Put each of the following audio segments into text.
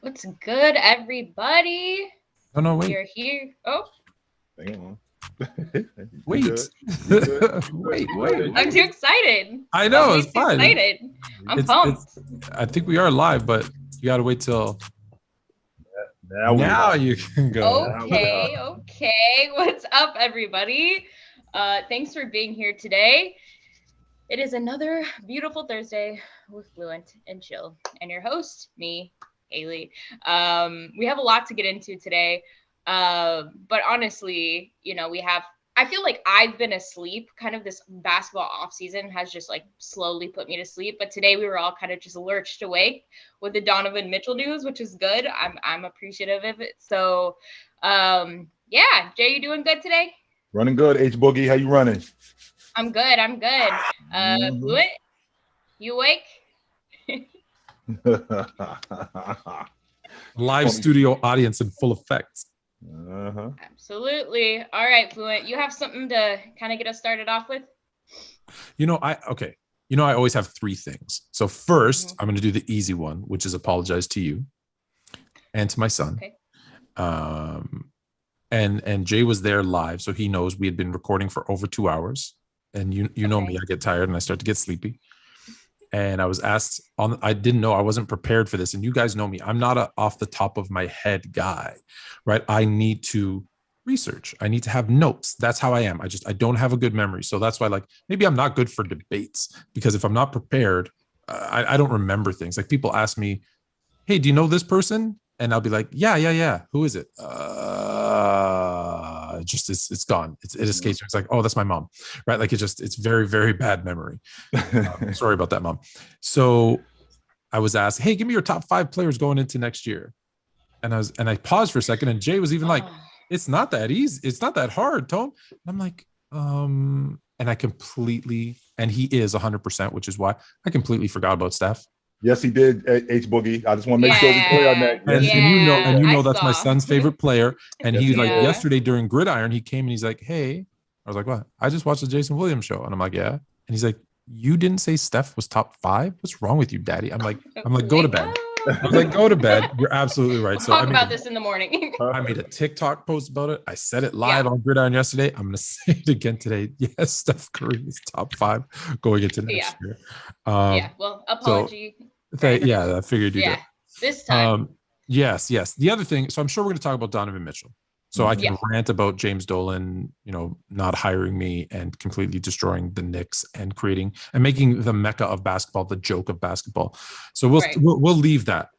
What's good, everybody? Oh, no, wait. We are here. Oh, Hang on. Wait. You good? Wait. I'm too excited. I know, I'm it's fine. excited. I'm pumped. I think we are live, but you got to wait till Now you can go. Okay. What's up, everybody? Thanks for being here today. It is another beautiful Thursday with Fluent and Chill, and your host, me, Haley. We have a lot to get into today, but honestly, I feel like I've been asleep. Kind of this basketball off season has just like slowly put me to sleep. But today we were all kind of just lurched awake with the Donovan Mitchell news, which is good. I'm appreciative of it. So, yeah, Jay, you doing good today? Running good. H Boogie, how you running? I'm good. Fluent, you awake? Live studio audience in full effect. Absolutely. All right, Fluent, you have something to kind of get us started off with? I always have three things. So first, I'm going to do the easy one, which is apologize to you and to my son. Okay. And Jay was there live, so he knows we had been recording for over 2 hours. And you know me, I get tired and I start to get sleepy. And I was asked I didn't know, I wasn't prepared for this. And you guys know me, I'm not a off the top of my head guy, right? I need to research. I need to have notes. That's how I am. I don't have a good memory. So that's why, like, maybe I'm not good for debates, because if I'm not prepared, I don't remember things. Like, people ask me, hey, do you know this person? And I'll be like, yeah. Who is it? It's gone. It escapes me. It's like, oh, that's my mom, right? Like, it's very, very bad memory. Sorry about that, Mom. So I was asked, hey, give me your top 5 players going into next year. And I paused for a second, and Jay was even like, it's not that easy. It's not that hard, Tone. And I'm like, and I completely, and he is 100%, which is why I completely forgot about Steph. Yes, he did, H Boogie. I just want to make sure we clear on that. And you know that's my son's favorite player. And he Yes, like yesterday during Gridiron, he came and he's like, hey, I was like, what? I just watched the Jason Williams show. And I'm like, yeah. And he's like, you didn't say Steph was top 5? What's wrong with you, Daddy? I'm like, go to bed. I was like, go to bed. You're absolutely right. So talk about this in the morning. I made a TikTok post about it. I said it live on Gridiron yesterday. I'm going to say it again today. Yes, Steph Curry is top 5 going into next year. Well, apology. I figured you did. This time. Yes. The other thing, so I'm sure we're going to talk about Donovan Mitchell. So I can rant about James Dolan, not hiring me and completely destroying the Knicks and making the mecca of basketball the joke of basketball. So we'll leave that.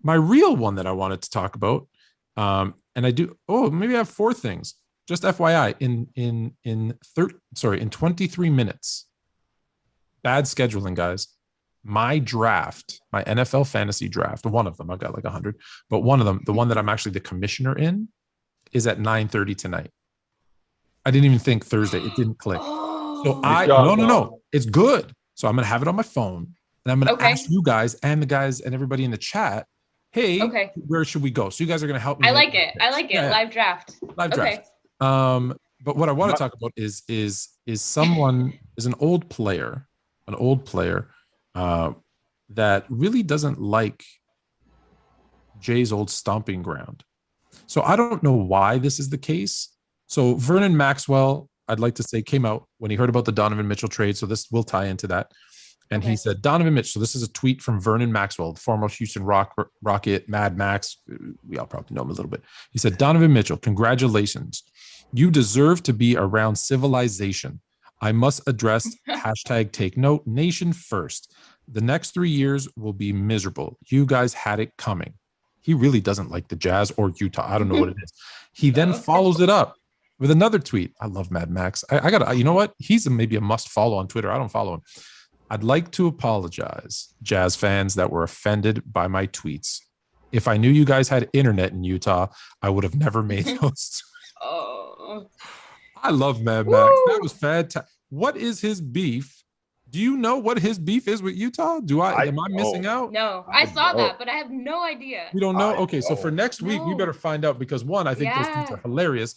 My real one that I wanted to talk about, and maybe I have 4 things. Just FYI, in 23 minutes, bad scheduling, guys. My NFL fantasy draft, one of them, I've got like 100, but one of them, the one that I'm actually the commissioner in, is at 9:30 tonight. I didn't even think Thursday. It didn't click. So no. It's good. So I'm going to have it on my phone, and I'm going to ask you guys and the guys and everybody in the chat, hey, where should we go? So you guys are going to help me. I like it. Yeah. Live draft. Draft. But what I want to talk about is an old player, that really doesn't like Jay's old stomping ground. So I don't know why this is the case. So Vernon Maxwell, I'd like to say, came out when he heard about the Donovan Mitchell trade. So this will tie into that. And he said, Donovan Mitchell. So this is a tweet from Vernon Maxwell, the former Houston Rocket, Mad Max. We all probably know him a little bit. He said, Donovan Mitchell, congratulations. You deserve to be around civilization. I must address #take note nation first. The next 3 years will be miserable. You guys had it coming. He really doesn't like the Jazz or Utah. I don't know what it is. He then follows it up with another tweet. I love Mad Max. I got, you know what? He's maybe a must follow on Twitter. I don't follow him. I'd like to apologize, Jazz fans that were offended by my tweets. If I knew you guys had internet in Utah, I would have never made those. I love Mad Max. That was fantastic. What is his beef? Do you know what his beef is with Utah? Am I missing out? No, I saw that, but I have no idea. You don't know? Okay, so for next week, we better find out, because one, I think those tweets are hilarious.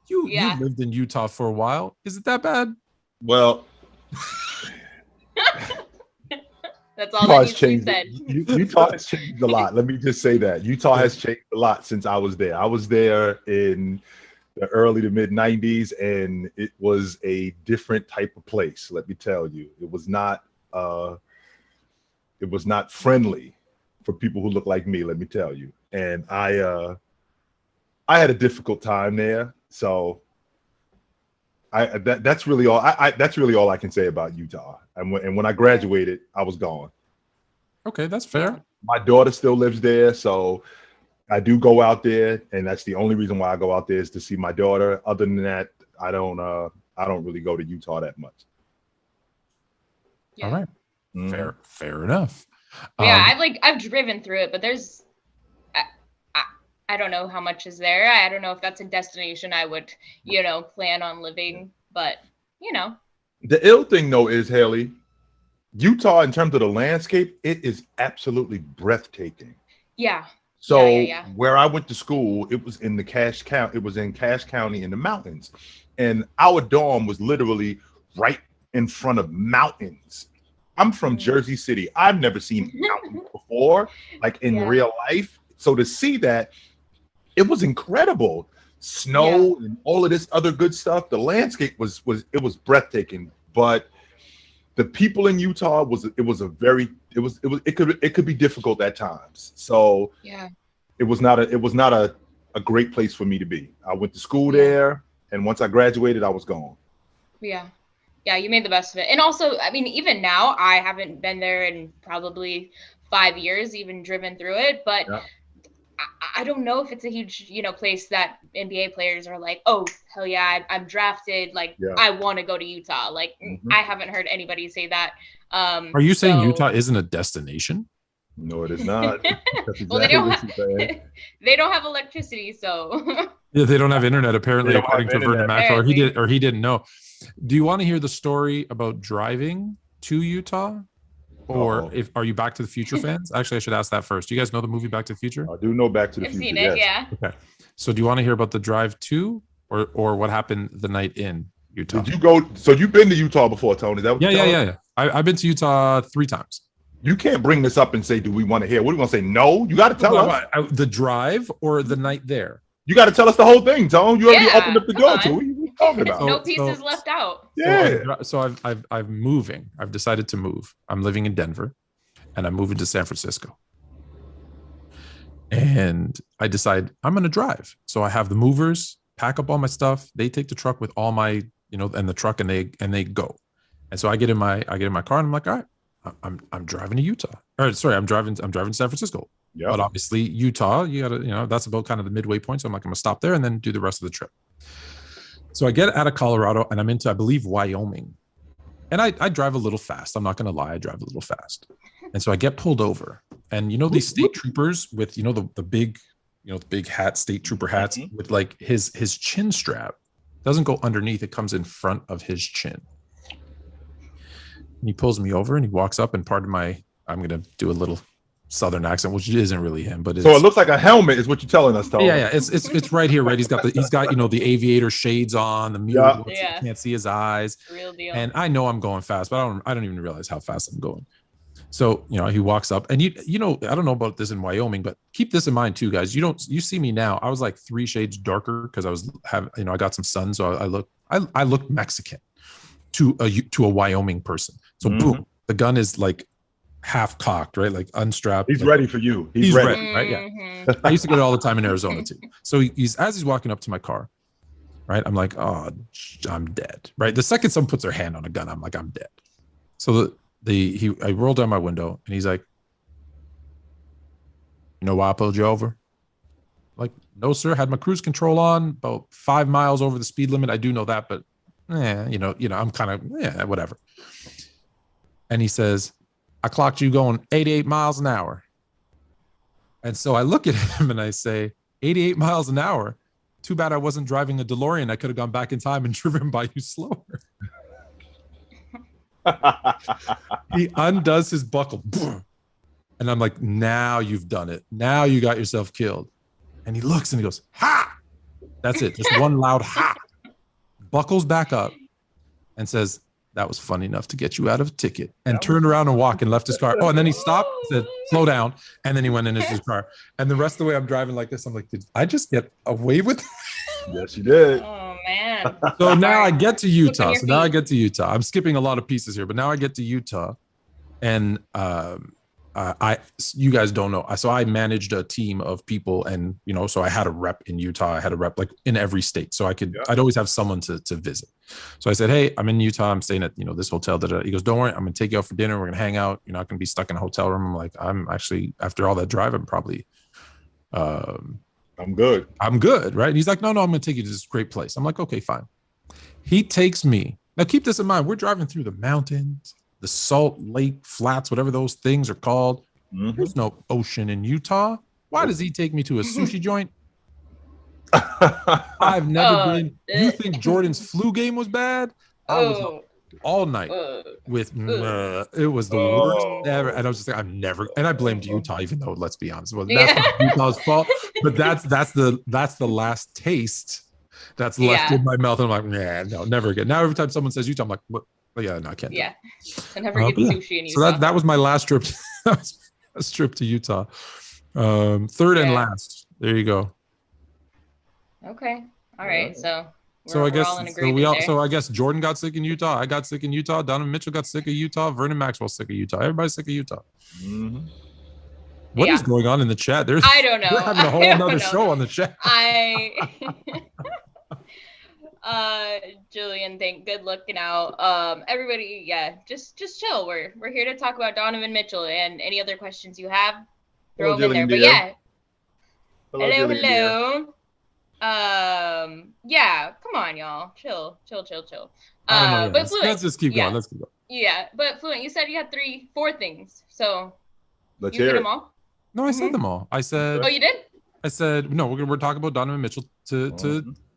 You lived in Utah for a while. Is it that bad? Well, That's all that needs to be changed. said. Utah has changed a lot. Let me just say that Utah has changed a lot since I was there. I was there in the early to mid 90s, and it was a different type of place. Let me tell you, it was not friendly for people who look like me. Let me tell you, and I had a difficult time there. So that's really all. That's really all I can say about Utah. And when I graduated, I was gone. Okay, that's fair. My daughter still lives there, so I do go out there, and that's the only reason why I go out there is to see my daughter. Other than that, I don't really go to Utah that much. Yeah. All right. Mm-hmm. Fair enough. Yeah, I've driven through it, but there's I don't know how much is there. I don't know if that's a destination I would, plan on living, but The ill thing though is, Haley, Utah, in terms of the landscape, it is absolutely breathtaking. Yeah. So where I went to school, it was in Cache County in the mountains. And our dorm was literally right in front of mountains. I'm from Jersey City. I've never seen mountains before, like in real life. So to see that, it was incredible. Snow and all of this other good stuff. The landscape was breathtaking. But the people in Utah it could be difficult at times. So it was not a great place for me to be. I went to school there, and once I graduated, I was gone. Yeah, you made the best of it. And also, I mean, even now, I haven't been there in probably 5 years, even driven through it. But I don't know if it's a huge, place that NBA players are like, oh, hell yeah, I'm drafted. Like, I want to go to Utah. Like, I haven't heard anybody say that. Are you saying Utah isn't a destination? No, it is not. Exactly well, they don't have electricity, so. Yeah, they don't have internet, apparently, according to Vernon Maxwell, or he didn't know. Do you want to hear the story about driving to Utah? Or are you Back to the Future fans? Actually, I should ask that first. Do you guys know the movie Back to the Future? I do know Back to the Future. I've seen it, yes. Okay. So do you want to hear about the drive to or what happened the night in Utah? Did you go? So you've been to Utah before, Tony? Is that what yeah. I've been to Utah 3 times. You can't bring this up and say, do we want to hear? What do you want to say? No, you got to tell us. The drive or the night there? You got to tell us the whole thing, Tone. You already opened up the door to it. What are you talking about? No pieces left out. Yeah. So I'm moving. I've decided to move. I'm living in Denver, and I'm moving to San Francisco. And I decide I'm going to drive. So I have the movers pack up all my stuff. They take the truck with all my, and the truck, and they go. And so I get in my car, and I'm like, all right, I'm driving to Utah. Or sorry, I'm driving to San Francisco. Yep. But obviously Utah, you gotta, that's about kind of the midway point. So I'm like, I'm gonna stop there and then do the rest of the trip. So I get out of Colorado and I'm into, I believe, Wyoming. And I drive a little fast. I'm not gonna lie, I drive a little fast. And so I get pulled over. And these state troopers with the big, the big hat, state trooper hats with like his chin strap doesn't go underneath, it comes in front of his chin. And he pulls me over and he walks up, and pardon my, I'm going to do a little Southern accent, which isn't really him, but so it looks like a helmet is what you're telling us, Tony. Yeah. It's right here, right? He's got the aviator shades on, the mirror, you can't see his eyes. Real deal. And I know I'm going fast, but I don't even realize how fast I'm going. So, he walks up, and I don't know about this in Wyoming, but keep this in mind too, guys. You see me now. I was like 3 shades darker because I got some sun, so I look Mexican to a Wyoming person. So boom, the gun is like half cocked, right? Like unstrapped. He's ready for you. He's ready. Right? Yeah. I used to get it all the time in Arizona too. So he's walking up to my car, right? I'm like, oh, I'm dead, right? The second someone puts their hand on a gun, I'm like, I'm dead. So I rolled down my window, and he's like, you know why I pulled you over? Like, no, sir. Had my cruise control on, about 5 miles over the speed limit. I do know that, but I'm kind of, whatever. And he says, I clocked you going 88 miles an hour. And so I look at him and I say, 88 miles an hour? Too bad I wasn't driving a DeLorean. I could have gone back in time and driven by you slower. He undoes his buckle. And I'm like, now you've done it. Now you got yourself killed. And he looks and he goes, ha! That's it. Just one loud ha. Buckles back up and says, that was funny enough to get you out of a ticket, and turned around and walked and left his car. Oh, and then he stopped, said, slow down. And then he went in his car. And the rest of the way I'm driving like this. I'm like, did I just get away with it? Yes, you did. Oh, man. So now I get to Utah. I'm skipping a lot of pieces here, but now I get to Utah. And you guys don't know. So I managed a team of people, and so I had a rep in Utah. I had a rep like in every state, so I'd always have someone to visit. So I said, hey, I'm in Utah. I'm staying at this hotel. He goes, don't worry, I'm gonna take you out for dinner. We're gonna hang out. You're not gonna be stuck in a hotel room. I'm like, I'm actually, after all that drive, I'm probably, I'm good. I'm good, right? And he's like, no, I'm gonna take you to this great place. I'm like, okay, fine. He takes me. Now keep this in mind. We're driving through the mountains, the Salt Lake Flats, whatever those things are called. Mm-hmm. There's no ocean in Utah. Why does he take me to a sushi joint? I've never been. You think Jordan's flu game was bad? I was up all night with it was the worst ever. And I was just like, I'm never. And I blamed Utah, even though, let's be honest, that's not Utah's fault. But that's the last taste that's left in my mouth. And I'm like, no, never again. Now every time someone says Utah, I'm like, what? Oh, yeah, no, I can't. Yeah, I never get sushi in Utah. So that was my last trip. That was my last trip to Utah. Third and last. There you go. Okay. All right. So I guess all in agreement so I guess Jordan got sick in Utah. I got sick in Utah. Donovan Mitchell got sick of Utah. Vernon Maxwell sick of Utah. Everybody's sick of Utah. Mm-hmm. What is going on in the chat? I don't know. We're having a whole other show on the chat. Julian, good looking out. Everybody, just chill. We're here to talk about Donovan Mitchell, and any other questions you have, throw them in there. But hello. Come on, y'all. Chill. But Fluent, let's just keep going. Let's keep going. Yeah, but Fluent, you said you had 4 things. So let's you hear hit it. them all? No, I said them all. I said. Oh, you did? I said no. We're talking about Donovan Mitchell to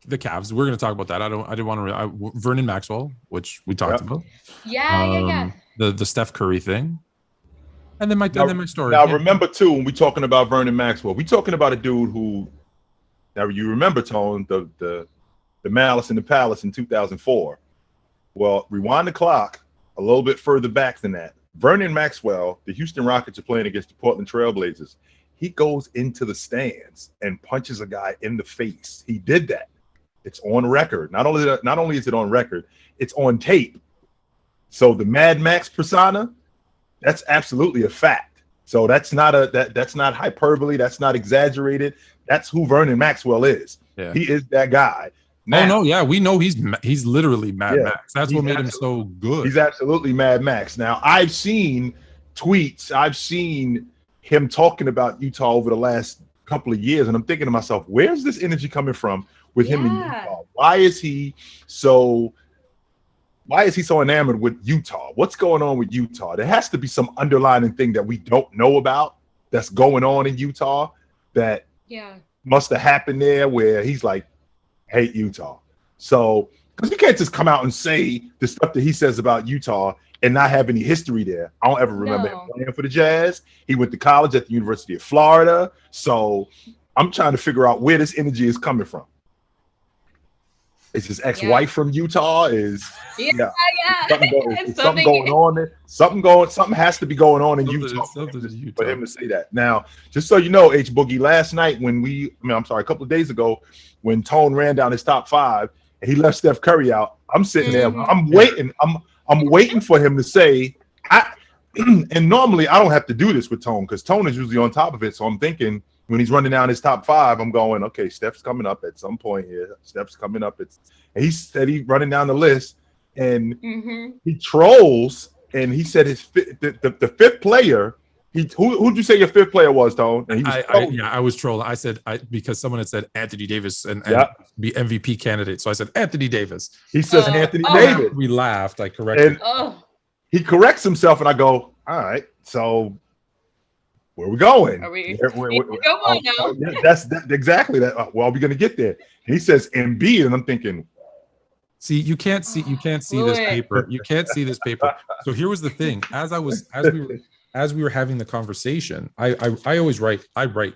the Cavs. We're going to talk about that. I didn't want to. Vernon Maxwell, which we talked about. Yeah. The Steph Curry thing, and then my story. Now remember too, when we talking about Vernon Maxwell, we talking about a dude who. Now you remember, Tone, the Malice in the Palace in 2004. Well, rewind the clock a little bit further back than that. Vernon Maxwell, the Houston Rockets are playing against the Portland Trailblazers. He goes into the stands and punches a guy in the face. He did that. It's on record. Not only is it on record, it's on tape. So the Mad Max persona, that's absolutely a fact. So that's not that's not hyperbole. That's not exaggerated. That's who Vernon Maxwell is. Yeah. He is that guy. Now, we know he's literally Mad Max. That's what made him so good. He's absolutely Mad Max. Now, I've seen tweets. I've seen him talking about Utah over the last couple of years, and I'm thinking to myself, where's this energy coming from with him in Utah? Why is he so enamored with Utah? What's going on with Utah? There has to be some underlying thing that we don't know about that's going on in Utah that must have happened there where he's like, hate Utah. So, because you can't just come out and say the stuff that he says about Utah and not have any history there. I don't ever remember him playing for the Jazz. He went to college at the University of Florida. So I'm trying to figure out where this energy is coming from. Is his ex-wife from Utah? Something going on there? Something has to be going on in Utah for him to say that. Now, just so you know, H Boogie, last night a couple of days ago, when Tone ran down his top 5 and he left Steph Curry out, I'm sitting there, I'm waiting. I'm waiting for him to say, and normally I don't have to do this with Tone because Tone is usually on top of it. So I'm thinking when he's running down his top 5, I'm going, okay, Steph's coming up at some point here. Steph's coming up. And he said he's running down the list and he trolls and he said the 5th player. Who'd you say your 5th player was, Tone? And he was I was trolling. I said because someone had said Anthony Davis and be MVP candidate. So I said Anthony Davis. He says Anthony Davis. We laughed. I corrected. He corrects himself, and I go, all right. So where we going? Are we? Come on now. That's exactly that. Well, we're gonna get there. And he says Embiid, and I'm thinking. See, you can't see this paper. You can't see this paper. So here was the thing. As we were having the conversation, I always write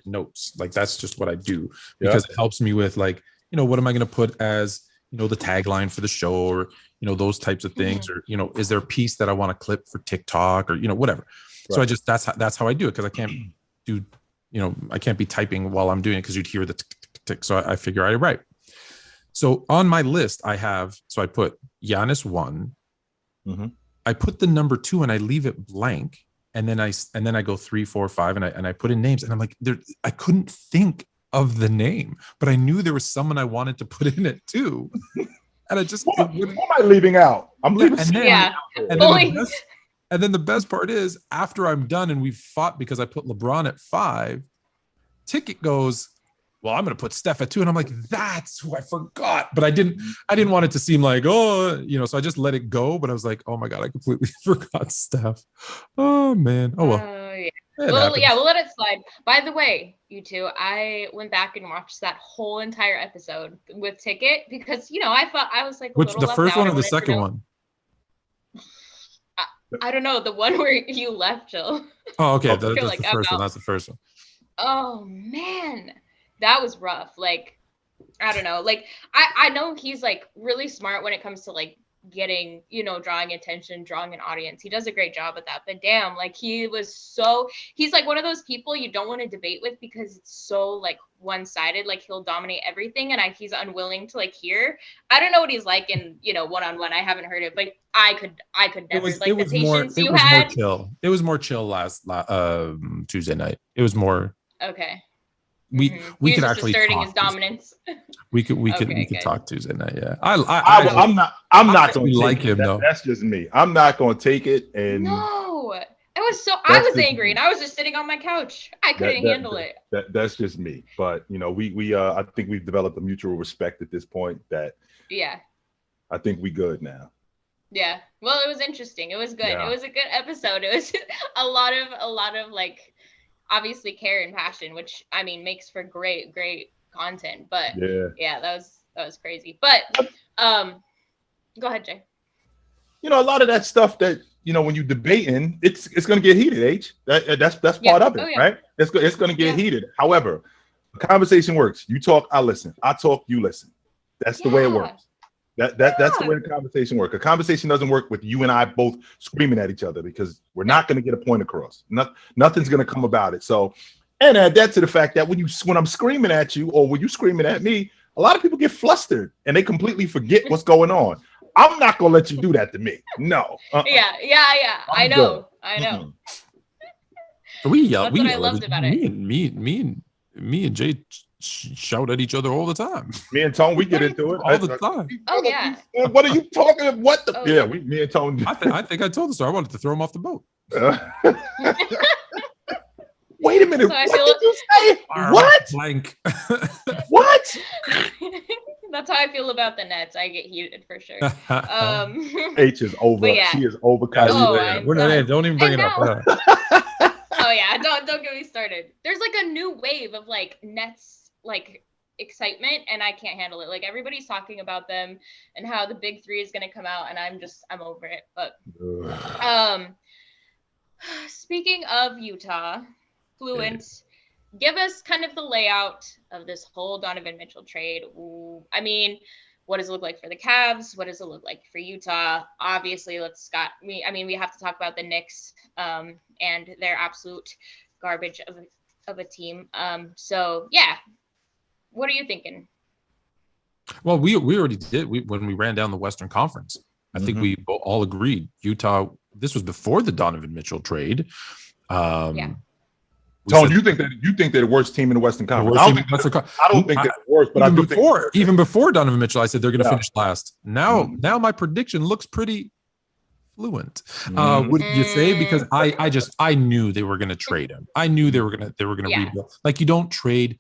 notes. Like that's just what I do because it helps me with what am I going to put as, the tagline for the show, or, those types of things, or, is there a piece that I want to clip for TikTok, or, whatever. Right. So that's how I do it. Cause I can't do, I can't be typing while I'm doing it, cause you'd hear the tick, tick, tick. So I figure I write. So on my list I put Giannis 1. Mm-hmm. I put the number 2 and I leave it blank. And then I go 3, 4, 5, and I put in names, and I'm like, I couldn't think of the name, but I knew there was someone I wanted to put in it too. And I just, what am I leaving out? I'm leaving. And then the best part is, after I'm done and we've fought because I put LeBron at 5, Ticket goes, well, I'm going to put Steph at 2. And I'm like, that's who I forgot. But I didn't want it to seem like, so I just let it go. But I was like, oh my God, I completely forgot Steph. Oh man. Oh well. Yeah. We'll let it slide. By the way, you two, I went back and watched that whole entire episode with Ticket because, I thought I was like, which, the first one or the second one? I don't know. The one where you left, Jill. Oh, okay. That's the first one. That's the first one. Oh man. That was rough. Like, I don't know. Like, I know he's like really smart when it comes to like getting, drawing attention, drawing an audience. He does a great job at that. But damn, like he's like one of those people you don't want to debate with because it's so like one-sided. Like he'll dominate everything, and he's unwilling to like hear. I don't know what he's like in one-on-one. I haven't heard it, but I could never. It was more chill last Tuesday night. It was more okay. We could actually asserting his dominance. We could talk Tuesday night. Yeah, I'm not going to like him though. That's just me. I'm not going to take it. And no, it was so. I was angry, and I was just sitting on my couch. I couldn't handle it. That's just me. But we I think we've developed a mutual respect at this point. That I think we good now. Yeah. Well, it was interesting. It was good. Yeah. It was a good episode. It was a lot of like. Obviously care and passion, which I mean makes for great content. But yeah, that was crazy. But go ahead, Jay. A lot of that stuff that when you debating, it's gonna get heated. That's part of it, right? It's gonna get heated. However, the conversation works. You talk, I listen. I talk, you listen. That's the way it works. That's the way the conversation works. A conversation doesn't work with you and I both screaming at each other because we're not going to get a point across. Nothing's going to come about it. So, and add that to the fact that when I'm screaming at you or when you screaming at me, a lot of people get flustered and they completely forget what's going on. I'm not going to let you do that to me. No. Yeah. I know. We yell. That's what I loved about it. Me and Jay shout at each other all the time. Me and Tone, we get into it all the time. Oh yeah. What are you talking about? What the? Yeah, me and Tone. I think I told the story. I wanted to throw him off the boat. Wait a minute. So what did you say? What? Blank. What? That's how I feel about the Nets. I get heated for sure. H is over. She is over. We're not in. Don't even bring it up. Oh yeah, don't get me started. There's like a new wave of like Nets like excitement, and I can't handle it. Like everybody's talking about them and how the big 3 is gonna come out, and I'm over it. But speaking of Utah, Fluent, give us kind of the layout of this whole Donovan Mitchell trade. Ooh, I mean, what does it look like for the Cavs? What does it look like for Utah? Obviously, we have to talk about the Knicks and their absolute garbage of a team. So yeah, what are you thinking? Well, we already did when we ran down the Western Conference. I think we all agreed Utah. This was before the Donovan Mitchell trade. Tone, you think they're the worst team in the Western Conference? I don't think they're the worst, but even before Donovan Mitchell, I said they're going to finish last. Now my prediction looks pretty fluent. Would you say? Because I knew they were going to trade him. I knew they were going to rebuild. Like you don't trade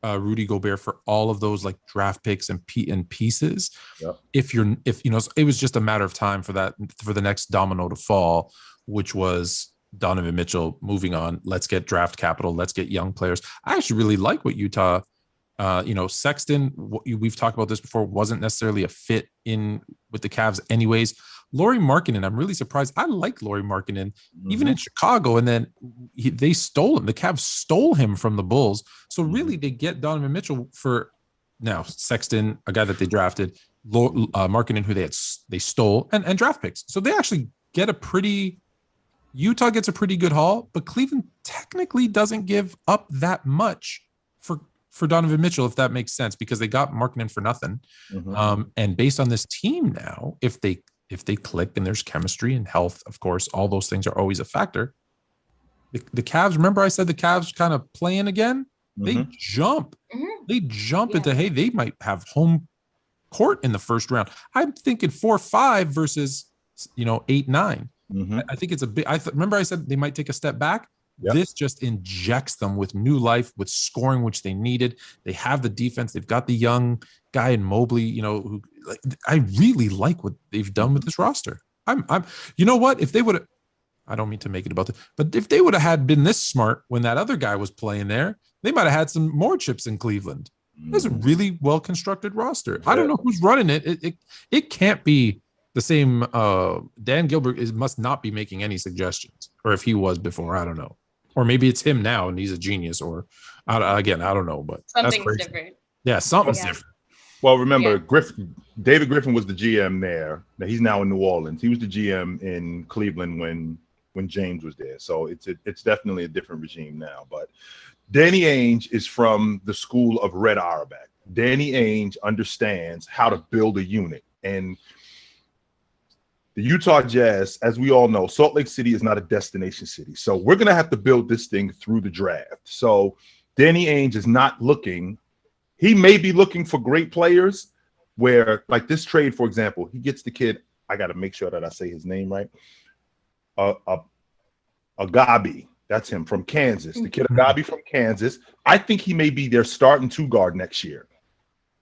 Rudy Gobert for all of those like draft picks and pieces. Yep. If it was just a matter of time for the next domino to fall, which was Donovan Mitchell moving on. Let's get draft capital. Let's get young players. I actually really like what Utah, Sexton, we've talked about this before, wasn't necessarily a fit in with the Cavs anyways. Lauri Markkanen, I'm really surprised. I like Lauri Markkanen, even in Chicago, and then they stole him. The Cavs stole him from the Bulls. So really they get Donovan Mitchell for now Sexton, a guy that they drafted, Markkanen, who they stole, and draft picks. So they actually get Utah gets a pretty good haul, but Cleveland technically doesn't give up that much for Donovan Mitchell, if that makes sense, because they got Markkanen for nothing. And based on this team now, if they click and there's chemistry and health, of course, all those things are always a factor. The Cavs, remember I said the Cavs kind of playing again? They jump. They jump into, hey, they might have home court in the first round. I'm thinking 4-5 versus 8-9. I think it's a big. Remember I said they might take a step back. Yep. This just injects them with new life, with scoring, which they needed. They have the defense. They've got the young guy in Mobley. Who I really like what they've done with this roster. I'm. You know what? If they would have, I don't mean to make it about but if they would have been this smart when that other guy was playing there, they might have had some more chips in Cleveland. It's a really well constructed roster. Yeah. I don't know who's running it. It can't be the same. Dan Gilbert must not be making any suggestions, or if he was before, I don't know. Or maybe it's him now and he's a genius, or I don't know, but something's different. Yeah, something's different. Well, remember, David Griffin was the GM there. Now he's now in New Orleans. He was the GM in Cleveland when James was there. So it's definitely a different regime now. But Danny Ainge is from the school of Red Auerbach. Danny Ainge understands how to build a unit. And the Utah Jazz, as we all know, Salt Lake City is not a destination city. So we're going to have to build this thing through the draft. So Danny Ainge is not looking. He may be looking for great players where, like this trade, for example, he gets the kid. I got to make sure that I say his name right. Agabi. That's him from Kansas. The kid Agabi from Kansas. I think he may be their starting two guard next year.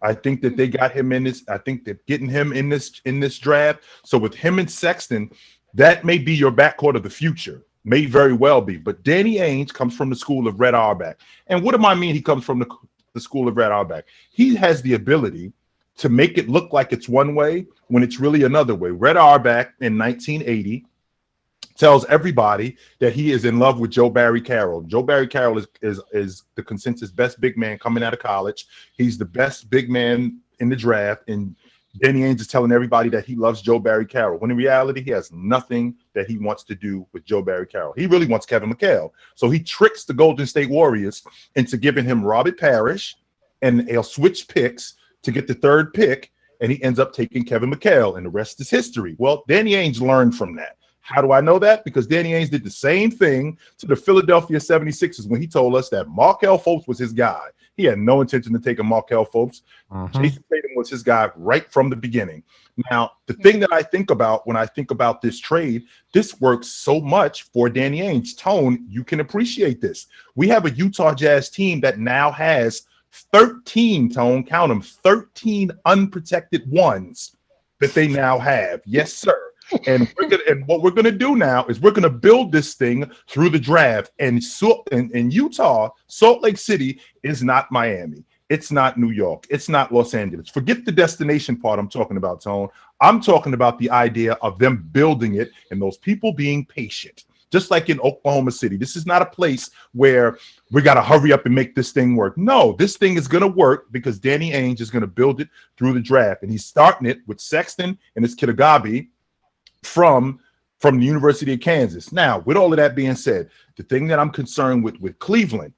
I think that they got him in this. I think they're getting him in this draft. So with him and Sexton, that may be your backcourt of the future. May very well be. But Danny Ainge comes from the school of Red Auerbach. And what do I mean he comes from the school of Red Auerbach? He has the ability to make it look like it's one way when it's really another way. Red Auerbach in 1980 tells everybody that he is in love with Joe Barry Carroll. Joe Barry Carroll is the consensus best big man coming out of college. He's the best big man in the draft. And Danny Ainge is telling everybody that he loves Joe Barry Carroll, when in reality, he has nothing that he wants to do with Joe Barry Carroll. He really wants Kevin McHale. So he tricks the Golden State Warriors into giving him Robert Parrish, and they'll switch picks to get the third pick, and he ends up taking Kevin McHale, and the rest is history. Well, Danny Ainge learned from that. How do I know that? Because Danny Ainge did the same thing to the Philadelphia 76ers when he told us that Markelle Fultz was his guy. He had no intention of taking Markelle Fultz. Jason Tatum was his guy right from the beginning. Now, the thing that I think about when I think about this trade, this works so much for Danny Ainge. Tone, you can appreciate this. We have a Utah Jazz team that now has 13, Tone, count them, 13 unprotected ones that they now have. Yes, sir. And what we're gonna do now is we're gonna build this thing through the draft. And so in Utah, Salt Lake City is not Miami. It's not New York. It's not Los Angeles. Forget the destination part I'm talking about, Tone. I'm talking about the idea of them building it and those people being patient. Just like in Oklahoma City, this is not a place where we got to hurry up and make this thing work. No, this thing is going to work because Danny Ainge is going to build it through the draft. And he's starting it with Sexton and his kid Agabi from the University of Kansas. Now, with all of that being said, the thing that I'm concerned with Cleveland,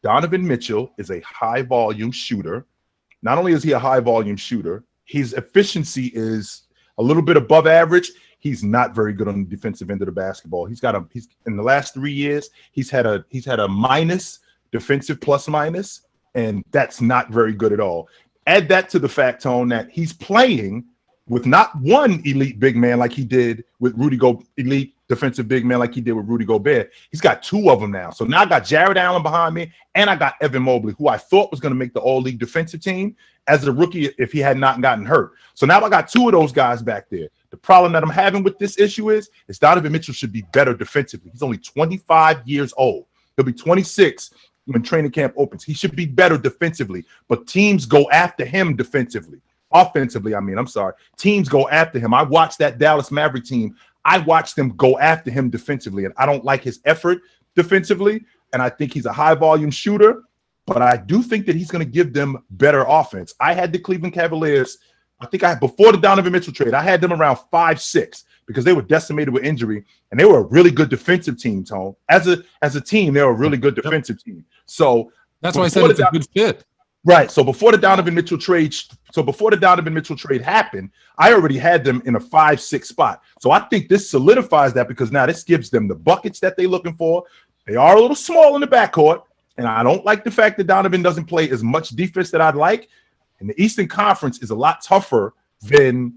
Donovan Mitchell is a high-volume shooter. Not only is he a high-volume shooter, his efficiency is a little bit above average. He's not very good on the defensive end of the basketball. He's in the last 3 years, he's had a minus defensive plus minus, and that's not very good at all. Add that to the fact, Tone, that he's playing with not one elite big man like he did with elite defensive big man like he did with Rudy Gobert. He's got two of them now. So now I got Jared Allen behind me, and I got Evan Mobley, who I thought was going to make the all-league defensive team as a rookie if he had not gotten hurt. So now I got two of those guys back there. The problem that I'm having with this issue is Donovan Mitchell should be better defensively. He's only 25 years old. He'll be 26 when training camp opens. He should be better defensively, but teams go after him defensively. Offensively, teams go after him. I watched that Dallas Maverick team. I watched them go after him defensively, and I don't like his effort defensively, and I think he's a high-volume shooter, but I do think that he's going to give them better offense. I had the Cleveland Cavaliers I think before the Donovan Mitchell trade, I had them around 5-6 because they were decimated with injury, and they were a really good defensive team, Tone. As a team, they're a really good defensive team. So that's why I said it's a good fit. Right. So before the Donovan Mitchell trade, happened, I already had them in a 5-6 spot. So I think this solidifies that because now this gives them the buckets that they're looking for. They are a little small in the backcourt, and I don't like the fact that Donovan doesn't play as much defense that I'd like. And the Eastern Conference is a lot tougher than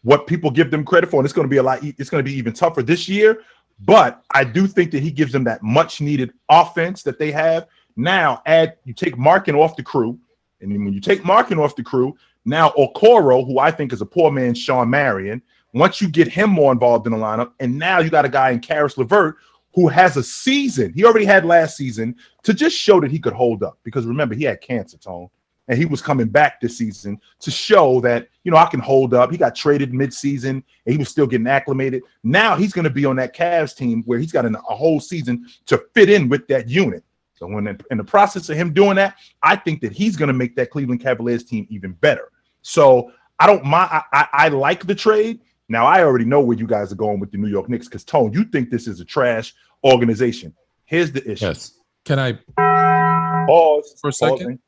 what people give them credit for. And it's going to be even tougher this year. But I do think that he gives them that much needed offense that they have. Now, you take Markin off the crew, and then when you take Markin off the crew, now Okoro, who I think is a poor man's Sean Marion, once you get him more involved in the lineup, and now you got a guy in Karis LeVert who has a season, he already had last season, to just show that he could hold up. Because remember, he had cancer, Tone, and he was coming back this season to show that, I can hold up. He got traded mid-season, and he was still getting acclimated. Now he's going to be on that Cavs team where he's got a whole season to fit in with that unit. So when in the process of him doing that, I think that he's going to make that Cleveland Cavaliers team even better. So I don't mind. I like the trade. Now, I already know where you guys are going with the New York Knicks because, Tone, you think this is a trash organization. Here's the issue. Yes. Can I pause for a second?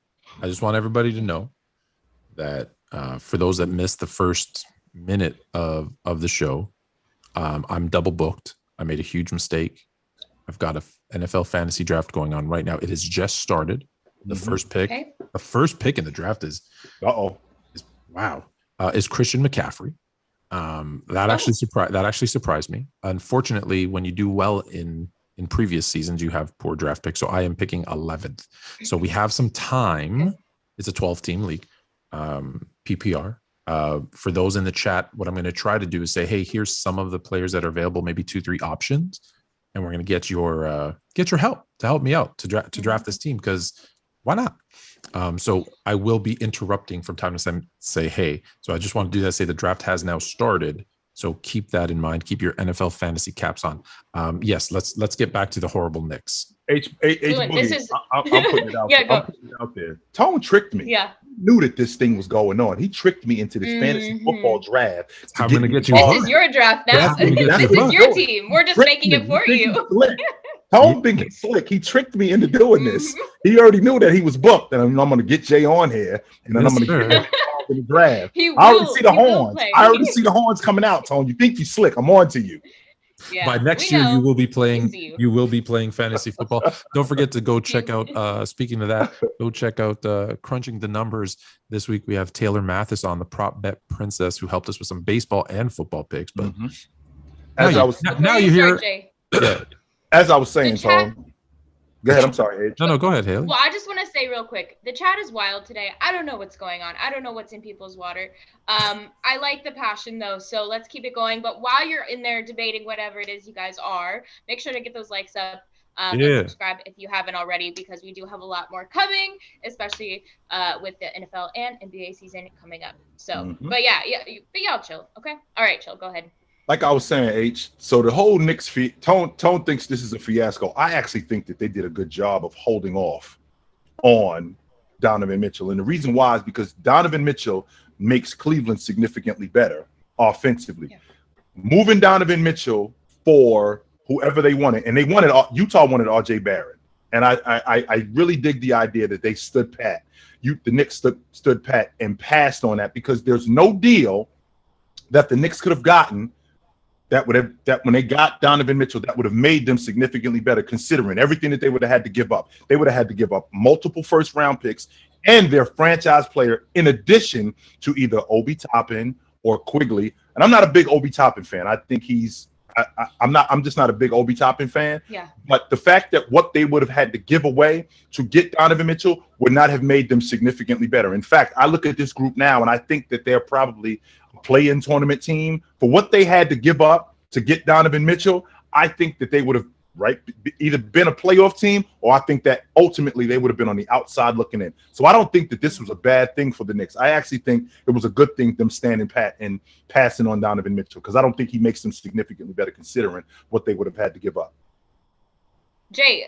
I just want everybody to know that for those that missed the first minute of the show, I'm double booked. I made a huge mistake. I've got a NFL fantasy draft going on right now. It has just started. The first pick, the first pick in the draft is Christian McCaffrey. That actually surprised me. Unfortunately, when you do well in previous seasons, you have poor draft picks. So I am picking 11th. So we have some time. It's a 12-team league, PPR. For those in the chat, what I'm going to try to do is say, hey, here's some of the players that are available, maybe 2-3 options. And we're going to get your help to help me out to draft this team because why not? So I will be interrupting from time to time. Say hey. So I just want to do that. Say the draft has now started. So keep that in mind. Keep your NFL fantasy caps on. Yes, let's get back to the horrible Knicks. I'm putting it out. I'm putting it out there. Tone tricked me. Yeah. Knew that this thing was going on. He tricked me into this fantasy football draft. I'm going to get you. This is your draft now. This is your team. We're just making it for you. Tone thinking slick. He tricked me into doing this. He already knew that he was booked, and I'm going to get Jay on here, and then I'm going to get in the draft. I already see the horns. I already see the horns coming out. Tone, you think you slick? I'm on to you. Yeah, by next year, you will be playing fantasy football. Don't forget to go check out. Speaking of that, go check out Crunching the Numbers. This week we have Taylor Mathis on, the prop bet princess, who helped us with some baseball and football picks. But now you hear. As I was saying, Tom. Go ahead. I'm sorry, Age. No, go ahead, Haley. Well, I just want to say real quick, the chat is wild today. I don't know what's going on. I don't know what's in people's water. I like the passion, though, so let's keep it going. But while you're in there debating whatever it is you guys are, make sure to get those likes up and subscribe if you haven't already, because we do have a lot more coming, especially with the NFL and NBA season coming up. So, but y'all chill, okay? All right, chill. Go ahead. Like I was saying, H, so the whole Knicks Tone thinks this is a fiasco. I actually think that they did a good job of holding off on Donovan Mitchell. And the reason why is because Donovan Mitchell makes Cleveland significantly better offensively. Yeah. Moving Donovan Mitchell for whoever they wanted, and Utah wanted R.J. Barrett. And I really dig the idea that they stood pat. The Knicks stood pat and passed on that because there's no deal that the Knicks could have gotten that when they got Donovan Mitchell, that would have made them significantly better, considering everything that they would have had to give up. They would have had to give up multiple first-round picks and their franchise player, in addition to either Obi Toppin or Quigley. And I'm not a big Obi Toppin fan. I think I'm just not a big Obi Toppin fan. Yeah. But the fact that what they would have had to give away to get Donovan Mitchell would not have made them significantly better. In fact, I look at this group now and I think that they're probably a play-in tournament team. For what they had to give up to get Donovan Mitchell, I think that they would have either been a playoff team, or I think that ultimately they would have been on the outside looking in. So I don't think that this was a bad thing for the Knicks. I actually think it was a good thing, them standing pat and passing on Donovan Mitchell, because I don't think he makes them significantly better considering what they would have had to give up. Jay,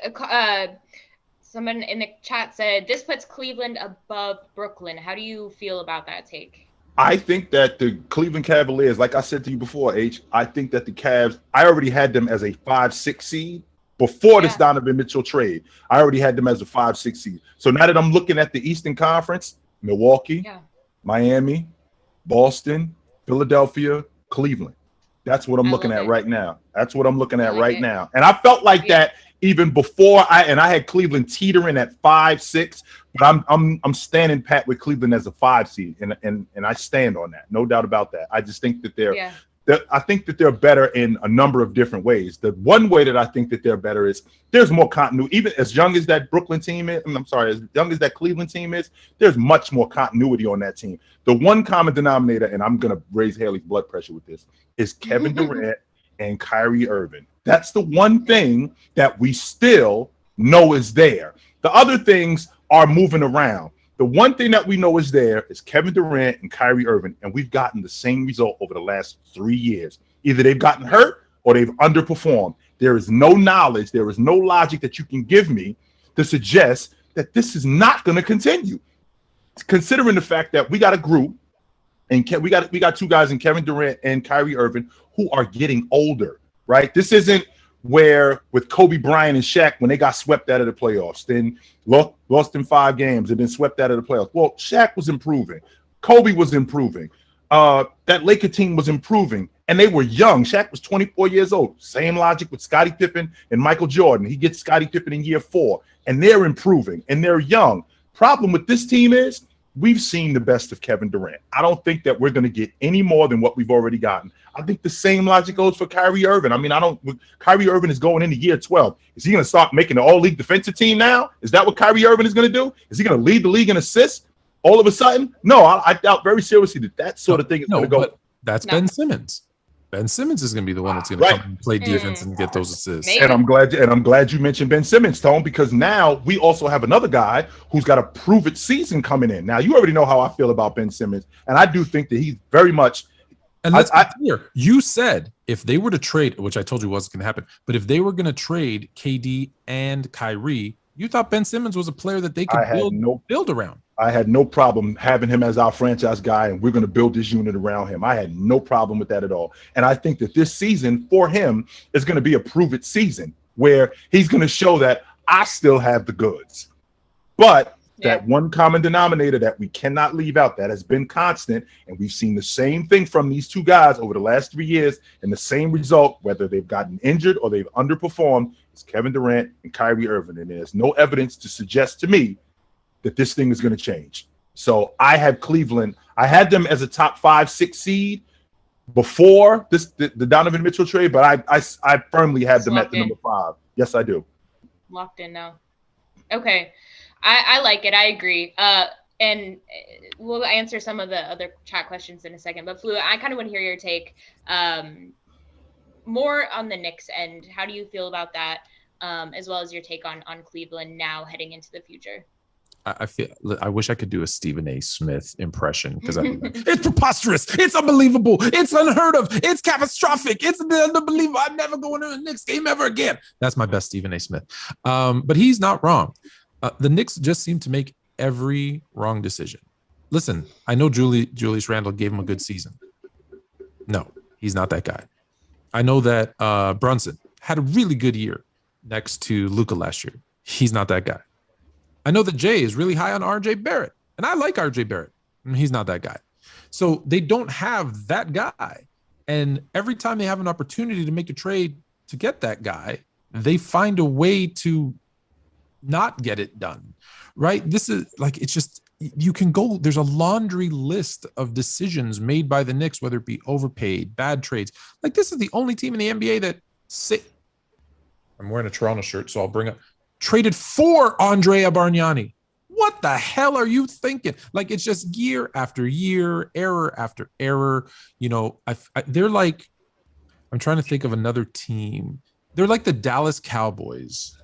someone in the chat said this puts Cleveland above Brooklyn. How do you feel about that take? I think that the Cleveland Cavaliers, like I said to you before, I think that the Cavs, I already had them as a 5-6 seed before this Donovan Mitchell trade. I already had them as a 5-6 seed. So now that I'm looking at the Eastern Conference, Milwaukee, Miami, Boston, Philadelphia, Cleveland. That's what I'm looking at right now. That's what I'm looking at right now. And I felt like that even before I had Cleveland teetering at 5-6, but I'm standing pat with Cleveland as a 5 seed, and I stand on that. No doubt about that. I just think that I think that they're better in a number of different ways. The one way that I think that they're better is there's more continuity. Even as young as that Brooklyn team is, as young as that Cleveland team is, there's much more continuity on that team. The one common denominator, and I'm going to raise Haley's blood pressure with this, is Kevin Durant and Kyrie Irving. That's the one thing that we still know is there. The other things are moving around. The one thing that we know is there is Kevin Durant and Kyrie Irving, and we've gotten the same result over the last 3 years. Either they've gotten hurt or they've underperformed. There is no knowledge, there is no logic that you can give me to suggest that this is not going to continue. Considering the fact that we got a group, and we got two guys in Kevin Durant and Kyrie Irving who are getting older, right? This isn't where with Kobe Bryant and Shaq, when they got swept out of the playoffs, then lost in 5 games and been swept out of the playoffs. Well, Shaq was improving. Kobe was improving. That Laker team was improving, and they were young. Shaq was 24 years old. Same logic with Scottie Pippen and Michael Jordan. He gets Scottie Pippen in year 4, and they're improving, and they're young. Problem with this team is we've seen the best of Kevin Durant. I don't think that we're going to get any more than what we've already gotten. I think the same logic goes for Kyrie Irving. I mean, Kyrie Irving is going into year 12. Is he going to start making the all-league defensive team now? Is that what Kyrie Irving is going to do? Is he going to lead the league in assists all of a sudden? No, I doubt very seriously that sort of thing is going to go. But that's Ben Simmons. Ben Simmons is going to be the one that's going to come and play defense and get those assists. Maybe. And I'm glad you mentioned Ben Simmons, Tone, because now we also have another guy who's got a prove-it season coming in. Now, you already know how I feel about Ben Simmons, and I do think that he's very much. And let's be clear. You said if they were to trade, which I told you wasn't going to happen, but if they were going to trade KD and Kyrie, you thought Ben Simmons was a player that they could build around. I had no problem having him as our franchise guy, and we're going to build this unit around him. I had no problem with that at all. And I think that this season for him is going to be a prove-it season where he's going to show that I still have the goods. But that one common denominator that we cannot leave out that has been constant, and we've seen the same thing from these two guys over the last 3 years, and the same result, whether they've gotten injured or they've underperformed, is Kevin Durant and Kyrie Irving. And there's no evidence to suggest to me that this thing is going to change. So I have Cleveland. I had them as a top 5-6 seed before the Donovan Mitchell trade, but I firmly had them at the number 5. Yes, I do. Locked in now. Okay. I like it. I agree. And we'll answer some of the other chat questions in a second. But Flu, I kind of want to hear your take more on the Knicks end. How do you feel about that, as well as your take on Cleveland now heading into the future? I wish I could do a Stephen A. Smith impression because it's preposterous, it's unbelievable, it's unheard of, it's catastrophic, it's unbelievable. I'm never going to a Knicks game ever again. That's my best Stephen A. Smith. But he's not wrong. The Knicks just seem to make every wrong decision. Listen, I know Julius Randle gave him a good season. No, he's not that guy. I know that Brunson had a really good year next to Luka last year. He's not that guy. I know that Jay is really high on RJ Barrett, and I like RJ Barrett. He's not that guy. So they don't have that guy. And every time they have an opportunity to make a trade to get that guy, they find a way to not get it done, right? This is like, it's just, you can go, there's a laundry list of decisions made by the Knicks, whether it be overpaid, bad trades. Like, this is the only team in the NBA that I'm wearing a Toronto shirt, so I'll bring up, traded for Andrea Bargnani. What the hell are you thinking? Like, it's just year after year, error after error. You know, they're like, I'm trying to think of another team. They're like the Dallas Cowboys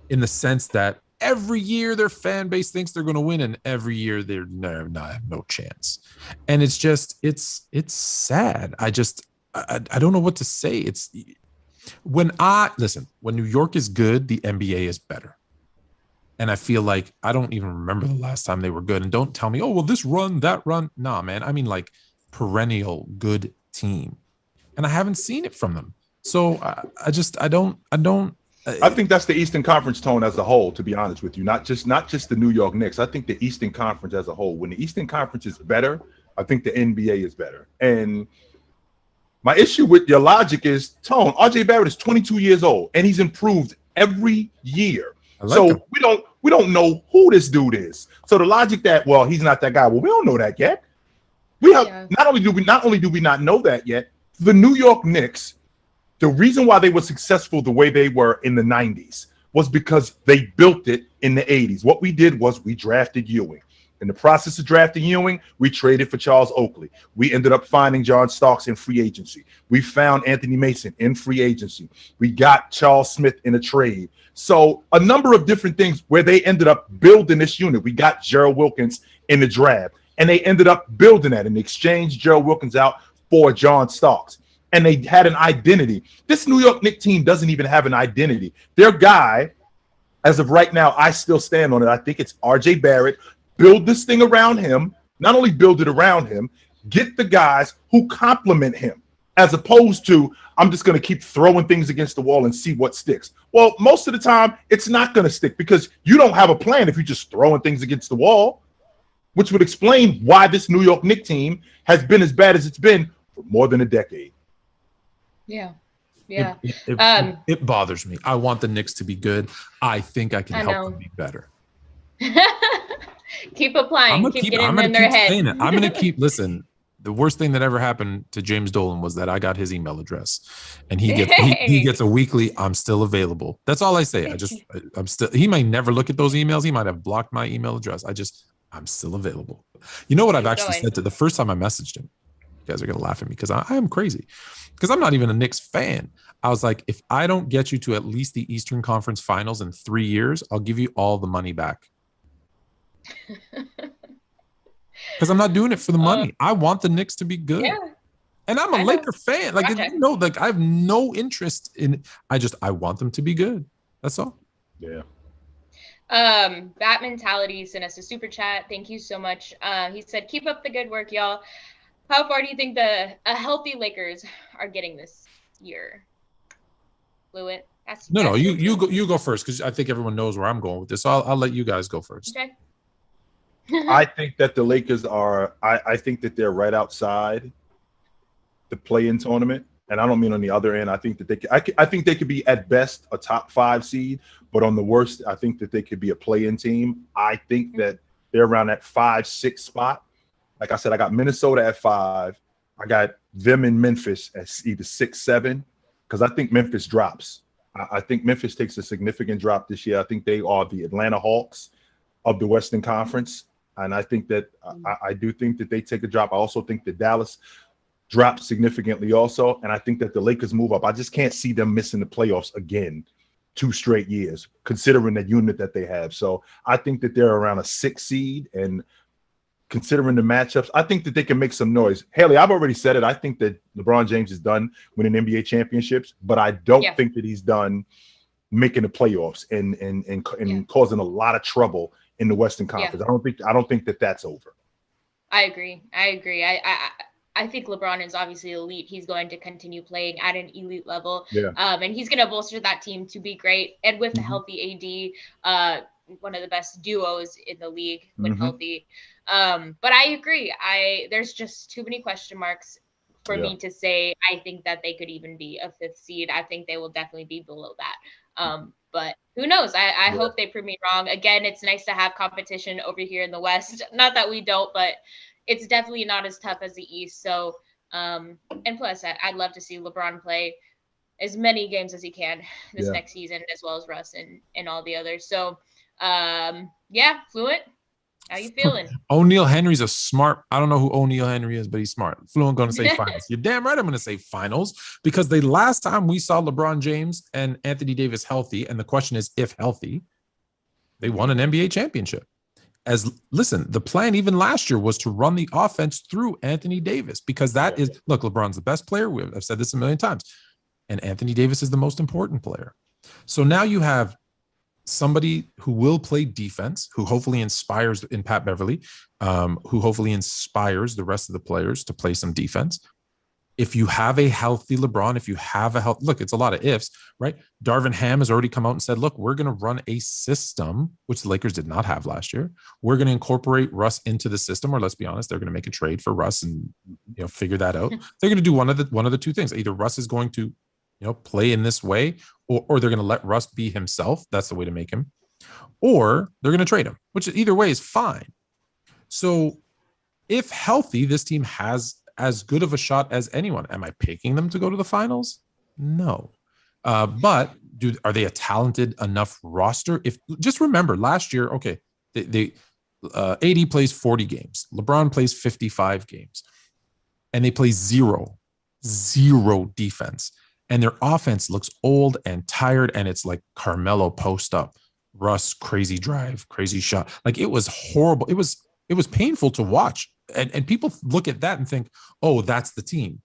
in the sense that every year their fan base thinks they're going to win, and every year they're no chance. And it's just, it's sad. I don't know what to say. When New York is good, the NBA is better. And I feel like I don't even remember the last time they were good. And don't tell me, oh, well, this run, that run. Nah, man. I mean, like perennial good team. And I haven't seen it from them. So I don't. I think that's the Eastern Conference tone as a whole, to be honest with you. Not just the New York Knicks. I think the Eastern Conference as a whole. When the Eastern Conference is better, I think the NBA is better. And my issue with your logic is, Tone, RJ Barrett is 22 years old, and he's improved every year. So we don't know who this dude is. So the logic that, well, he's not that guy. Well, we don't know that yet. We have not only do we not know that yet, the New York Knicks, the reason why they were successful the way they were in the 90s was because they built it in the 80s. What we did was we drafted Ewing. In the process of drafting Ewing, we traded for Charles Oakley. We ended up finding John Starks in free agency. We found Anthony Mason in free agency. We got Charles Smith in a trade. So a number of different things where they ended up building this unit. We got Gerald Wilkins in the draft, and they ended up building that and exchanged Gerald Wilkins out for John Starks. And they had an identity. This New York Knicks team doesn't even have an identity. Their guy, as of right now, I still stand on it. I think it's RJ Barrett. Build this thing around him. Not only build it around him, get the guys who complement him, as opposed to, I'm just going to keep throwing things against the wall and see what sticks. Well, most of the time, it's not going to stick because you don't have a plan if you're just throwing things against the wall, which would explain why this New York Knicks team has been as bad as it's been for more than a decade. Yeah. Yeah. It bothers me. I want the Knicks to be good. I think I can help them be better. Keep applying. Keep getting in their head. I'm going to keep, listen, the worst thing that ever happened to James Dolan was that I got his email address and he gets a weekly, I'm still available. That's all I say. I'm still, he might never look at those emails. He might have blocked my email address. I'm still available. You know what I've actually said to the first time I messaged him? You guys are going to laugh at me because I am crazy because I'm not even a Knicks fan. I was like, if I don't get you to at least the Eastern Conference Finals in 3 years, I'll give you all the money back. Because I'm not doing it for the money. I want the Knicks to be good. Yeah. And I'm a Laker fan. Like, you know, like I have no interest in I want them to be good. That's all. Yeah. Bat Mentality sent us a super chat. Thank you so much. He said, keep up the good work, y'all. How far do you think a healthy Lakers are getting this year? Fluent. No, you go first because I think everyone knows where I'm going with this. So I'll let you guys go first. Okay. I think that the Lakers are. I think that they're right outside the play-in tournament, and I don't mean on the other end. I think that I think they could be at best a top 5 seed, but on the worst, I think that they could be a play-in team. I think that they're around that 5-6 spot. Like I said, I got Minnesota at 5. I got them in Memphis at either 6-7 because I think Memphis drops. I think Memphis takes a significant drop this year. I think they are the Atlanta Hawks of the Western Conference. And I think that I do think that they take a drop. I also think that Dallas drops significantly also. And I think that the Lakers move up. I just can't see them missing the playoffs again 2 straight years, considering the unit that they have. So I think that they're around a 6 seed. And considering the matchups, I think that they can make some noise. Haley, I've already said it. I think that LeBron James is done winning NBA championships, but I don't think that he's done making the playoffs and causing a lot of trouble in the Western Conference. I don't think that that's over. I agree. I think LeBron is obviously elite. He's going to continue playing at an elite level. Yeah. And he's going to bolster that team to be great. And with a healthy AD, one of the best duos in the league when healthy. But I agree. There's just too many question marks for me to say I think that they could even be a 5th seed. I think they will definitely be below that. But who knows? I hope they prove me wrong. Again, it's nice to have competition over here in the West. Not that we don't, but it's definitely not as tough as the East. So, and plus, I'd love to see LeBron play as many games as he can this next season, as well as Russ and all the others. So, Fluent, how you feeling? O'Neal Henry's a smart. I don't know who O'Neal Henry is, but he's smart. Fluent going to say finals. You're damn right I'm going to say finals because the last time we saw LeBron James and Anthony Davis healthy, and the question is if healthy, they won an NBA championship. Listen, the plan even last year was to run the offense through Anthony Davis because look, LeBron's the best player. I've said this a million times. And Anthony Davis is the most important player. So now you have somebody who will play defense, who hopefully inspires in Pat Beverly, who hopefully inspires the rest of the players to play some defense. If you have a healthy LeBron, if you have a look, it's a lot of ifs, right? Darvin Ham has already come out and said, look, we're going to run a system, which the Lakers did not have last year. We're going to incorporate Russ into the system, or let's be honest, they're going to make a trade for Russ and, figure that out. They're going to do one of the two things. Either Russ is going to, play in this way, or they're going to let Russ be himself. That's the way to make him. Or they're going to trade him, which either way is fine. So if healthy, this team has as good of a shot as anyone. Am I picking them to go to the finals? No. But are they a talented enough roster? If just remember last year, okay, they AD plays 40 games. LeBron plays 55 games. And they play zero defense. And their offense looks old and tired. And it's like Carmelo post up, Russ, crazy drive, crazy shot. Like it was horrible. It was painful to watch. And people look at that and think, oh, that's the team.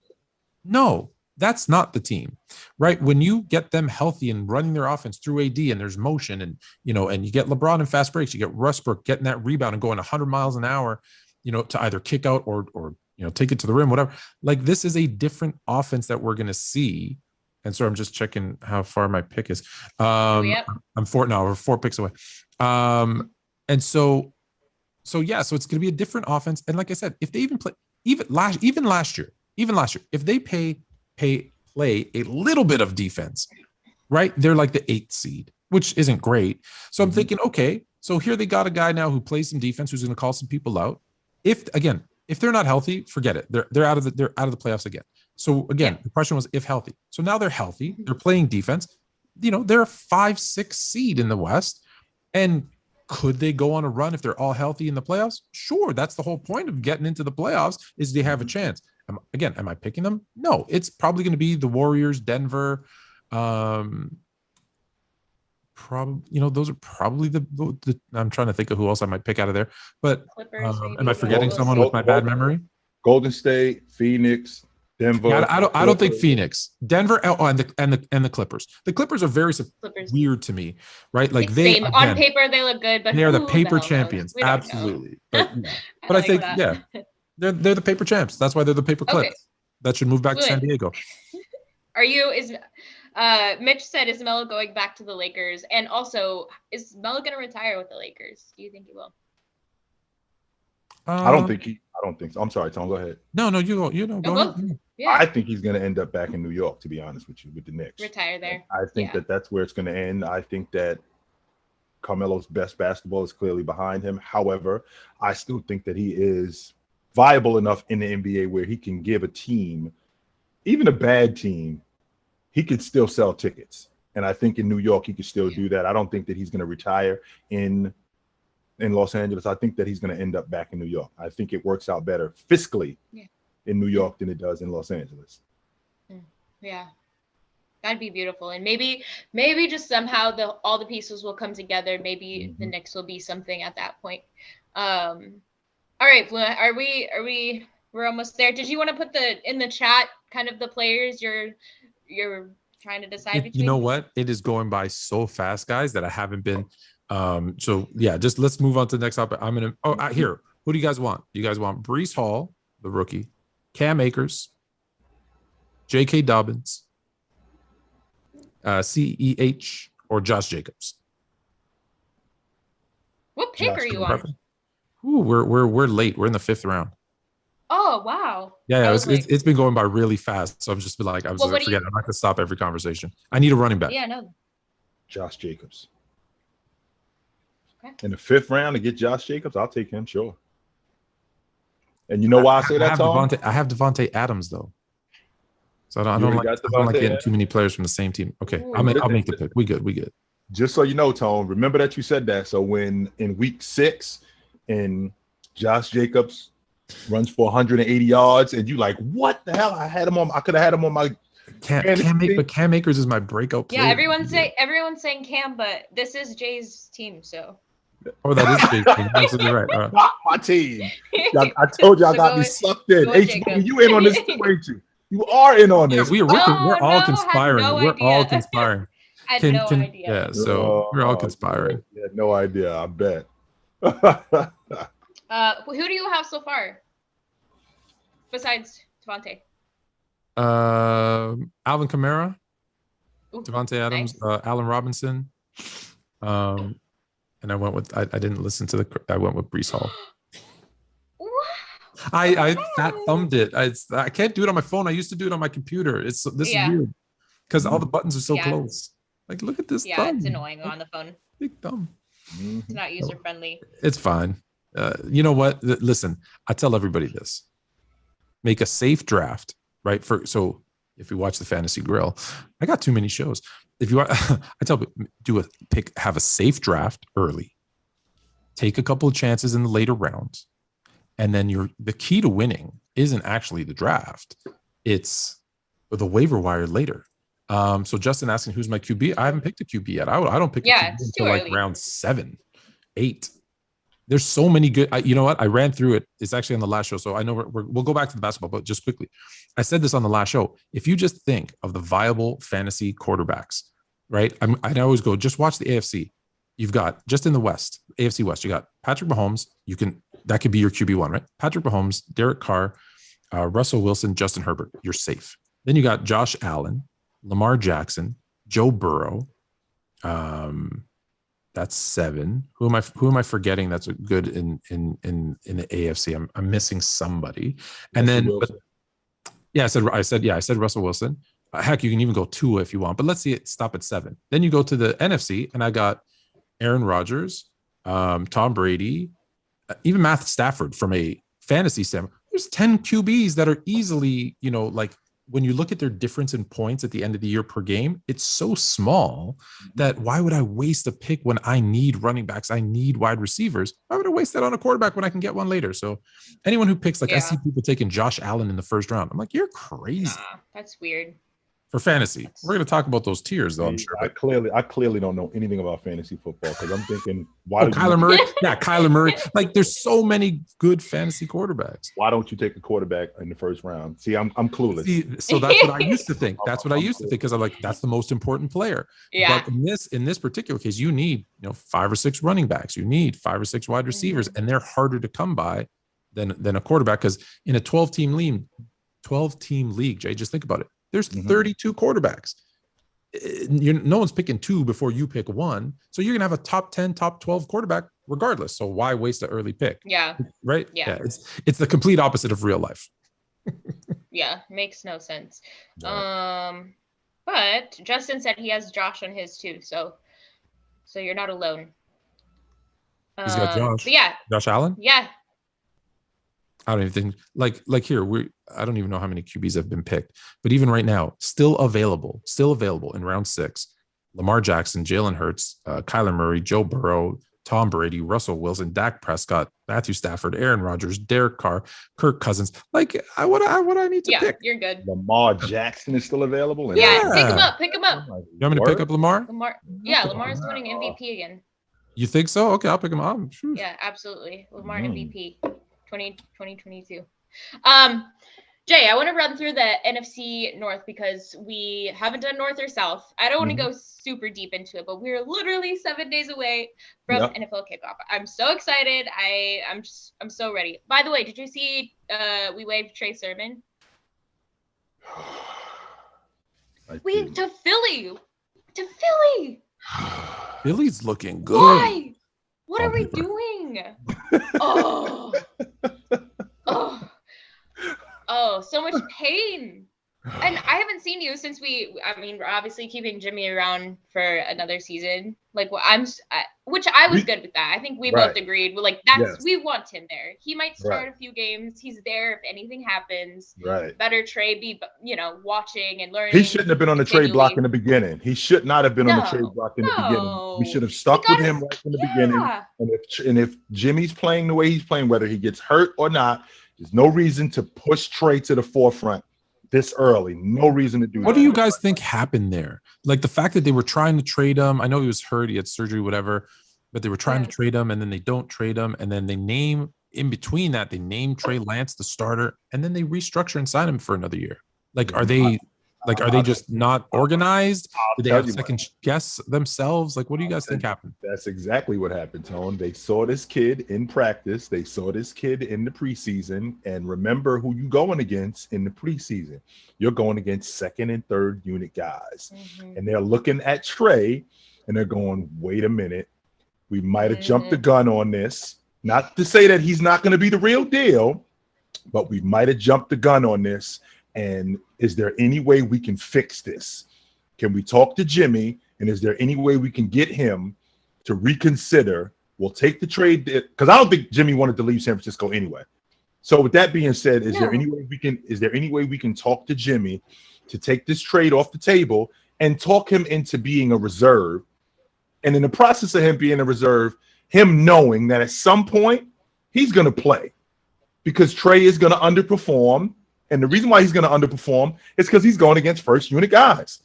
No, that's not the team, right? When you get them healthy and running their offense through AD and there's motion and you get LeBron in fast breaks, you get Westbrook getting that rebound and going 100 miles an hour, to either kick out or take it to the rim, whatever. Like this is a different offense that we're going to see. And so I'm just checking how far my pick is. I'm 4 picks away. And so it's going to be a different offense. And like I said, if they even play, even last year, if they play a little bit of defense, right? They're like the 8th seed, which isn't great. So I'm thinking, okay, so here they got a guy now who plays some defense, who's going to call some people out. If they're not healthy, forget it. They're out of the playoffs again. So again, the question was if healthy. So now they're healthy. They're playing defense. They're a 5-6 seed in the West. And could they go on a run if they're all healthy in the playoffs? Sure. That's the whole point of getting into the playoffs is they have a chance. Am I picking them? No, it's probably going to be the Warriors, Denver. Those are probably the I'm trying to think of who else I might pick out of there. But am I forgetting someone with my bad memory? Golden State, Phoenix, Denver. Yeah, I don't think Phoenix, Denver, and the Clippers. The Clippers are very weird to me, right? Like on paper they look good, but they are the paper champions, absolutely. But I think they're the paper champs. That's why they're the paper Clips. Okay. That should move back to San Diego. Mitch said, is Melo going back to the Lakers? And also, is Melo going to retire with the Lakers? Do you think he will? I don't think so. I'm sorry, Tom. Go ahead. No, you go. Go ahead. Yeah. I think he's going to end up back in New York, to be honest with you, with the Knicks. Retire there. I think that's where it's going to end. I think that Carmelo's best basketball is clearly behind him. However, I still think that he is viable enough in the NBA where he can give a team, even a bad team, he could still sell tickets. And I think in New York, he could still do that. I don't think that he's going to retire in Los Angeles. I think that he's going to end up back in New York. I think it works out better fiscally in New York than it does in Los Angeles. Yeah, that'd be beautiful. And maybe just somehow all the pieces will come together. Maybe the Knicks will be something at that point. All right, Fluent, we're almost there. Did you want to put in the chat kind of the players you're trying to decide between? You know what? It is going by so fast, guys, that I haven't been. So yeah, just let's move on to the next topic. Here. Who do you guys want? Do you guys want Breece Hall, the rookie, Cam Akers, J.K. Dobbins, CEH, or Josh Jacobs? What pick are you on? Ooh, we're late. We're in the 5th round. Oh wow! Yeah, it's been going by really fast. So I'm just forget. I'm not gonna stop every conversation. I need a running back. Yeah, no. Josh Jacobs. Okay. In the 5th round to get Josh Jacobs, I'll take him, sure. And you know why I say that, Tom? I have Devontae Adams though, so I don't like getting too many players from the same team. Okay, I'll make the pick. We good. Just so you know, Tom, remember that you said that. So when in week 6, and Josh Jacobs runs for 180 yards, and you like, what the hell? I could have had him on my. Cam Akers is my breakout player. Yeah, everyone's saying Cam, but this is Jay's team, so. Oh, that is Jay's team. Absolutely right. Not my team. I told you I got me sucked in. You in on this too, ain't you? You are in on this. We're all conspiring. We're all conspiring. I had no idea. Yeah, so we're all conspiring. Yeah, no idea. I bet. Who do you have so far besides Devontae? Alvin Kamara, Devontae Adams, nice. Allen Robinson, and I went with I didn't listen to I went with Breece Hall. I fat thumbed it. I can't do it on my phone. I used to do it on my computer. This is weird because all the buttons are so close. Like, look at this thumb. Yeah, it's annoying on the phone. Big thumb. It's not user friendly. It's fine. You know what? Listen, I tell everybody this: make a safe draft, right? So if you watch the Fantasy Grill, I got too many shows. If you, I tell people, have a safe draft early. Take a couple of chances in the later rounds. And then the key to winning isn't actually the draft. It's the waiver wire later. So Justin asking who's my QB. I haven't picked a QB yet. I don't pick a QB until like round 7, 8. There's so many good. You know what? I ran through it. It's actually on the last show. So I know we'll go back to the basketball, but just quickly. I said this on the last show. If you just think of the viable fantasy quarterbacks, right? I always go, just watch the AFC. You've got just in the West, AFC West, you got Patrick Mahomes. That could be your QB1, right? Patrick Mahomes, Derek Carr, Russell Wilson, Justin Herbert. You're safe. Then you got Josh Allen, Lamar Jackson, Joe Burrow. That's 7. Who am I forgetting? That's a good in the AFC. I'm missing somebody. And then, I said Russell Wilson. Heck, you can even go 2 if you want. But let's see it stop at 7. Then you go to the NFC, and I got Aaron Rodgers, Tom Brady, even Matthew Stafford. From a fantasy standpoint, there's 10 QBs that are easily, like when you look at their difference in points at the end of the year per game, it's so small that why would I waste a pick when I need running backs? I need wide receivers. Why would I waste that on a quarterback when I can get one later? So anyone who picks, I see people taking Josh Allen in the first round. I'm like, you're crazy. Nah, that's weird. For fantasy, we're going to talk about those tiers, though. I'm sure. I clearly don't know anything about fantasy football because I'm thinking, Kyler Murray? Yeah, Kyler Murray. Like, there's so many good fantasy quarterbacks. Why don't you take a quarterback in the first round? See, I'm clueless. So that's what I used to think. Because I'm like, that's the most important player. Yeah. But in this particular case, you need 5 or 6 running backs. You need 5 or 6 wide receivers, and they're harder to come by than a quarterback. Because in a 12-team league, Jay, just think about it. There's 32 quarterbacks. No one's picking 2 before you pick 1. So you're going to have a top 10, top 12 quarterback regardless. So why waste an early pick? Yeah. Right? Yeah. It's the complete opposite of real life. Yeah. Makes no sense. Right. But Justin said he has Josh on his too. So you're not alone. He's got Josh. But yeah. Josh Allen? Yeah. I don't even think like here I don't even know how many QBs have been picked, but even right now, still available in round 6. Lamar Jackson, Jalen Hurts, Kyler Murray, Joe Burrow, Tom Brady, Russell Wilson, Dak Prescott, Matthew Stafford, Aaron Rodgers, Derek Carr, Kirk Cousins. Like what I need to pick. You're good. Lamar Jackson is still available. Pick him up. You want me to pick up Lamar? Lamar is winning MVP again. You think so? Okay, I'll pick him up. Yeah, absolutely. Lamar MVP 2022. Jay, I want to run through the NFC North because we haven't done North or South. I don't want to go super deep into it, but we're literally 7 days away from NFL kickoff. I'm so excited. I'm so ready. By the way, did you see we waived Trey Sermon? To Philly. Philly's looking good. Why? What are we doing? Oh, so much pain. And I haven't seen you since we're obviously keeping Jimmy around for another season. Like, which I was good with that. I think we both agreed. We're like, we want him there. He might start a few games. He's there if anything happens. Right. Better Trey be, watching and learning. He shouldn't have been on the trade block in the beginning. He should not have been on the trade block in the beginning. We should have stuck with him right from the beginning. And if Jimmy's playing the way he's playing, whether he gets hurt or not, there's no reason to push Trey to the forefront this early. No reason to do that. What do you guys think happened there? Like the fact that they were trying to trade him. I know he was hurt, he had surgery, whatever, but they were trying to trade him and then they don't trade him. And then they name Trey Lance the starter and then they restructure and sign him for another year. Like, are they Like, are they just not organized? I'll Did they tell have you second guess themselves? Like, what do you guys think happened? That's exactly what happened, Tone. They saw this kid in practice. They saw this kid in the preseason. And remember who you going against in the preseason. You're going against second and third unit guys. And they're looking at Trey and they're going, wait a minute. We might have jumped the gun on this. Not to say that he's not going to be the real deal, but we might have jumped the gun on this. And is there any way we can fix this? Can we talk to Jimmy? And is there any way we can get him to reconsider? We'll take the trade, because I don't think Jimmy wanted to leave San Francisco anyway. So with that being said, is there any way we can talk to Jimmy to take this trade off the table and talk him into being a reserve? And in the process of him being a reserve, him knowing that at some point he's going to play, because Trey is going to underperform. And the reason why he's going to underperform is because he's going against first unit guys.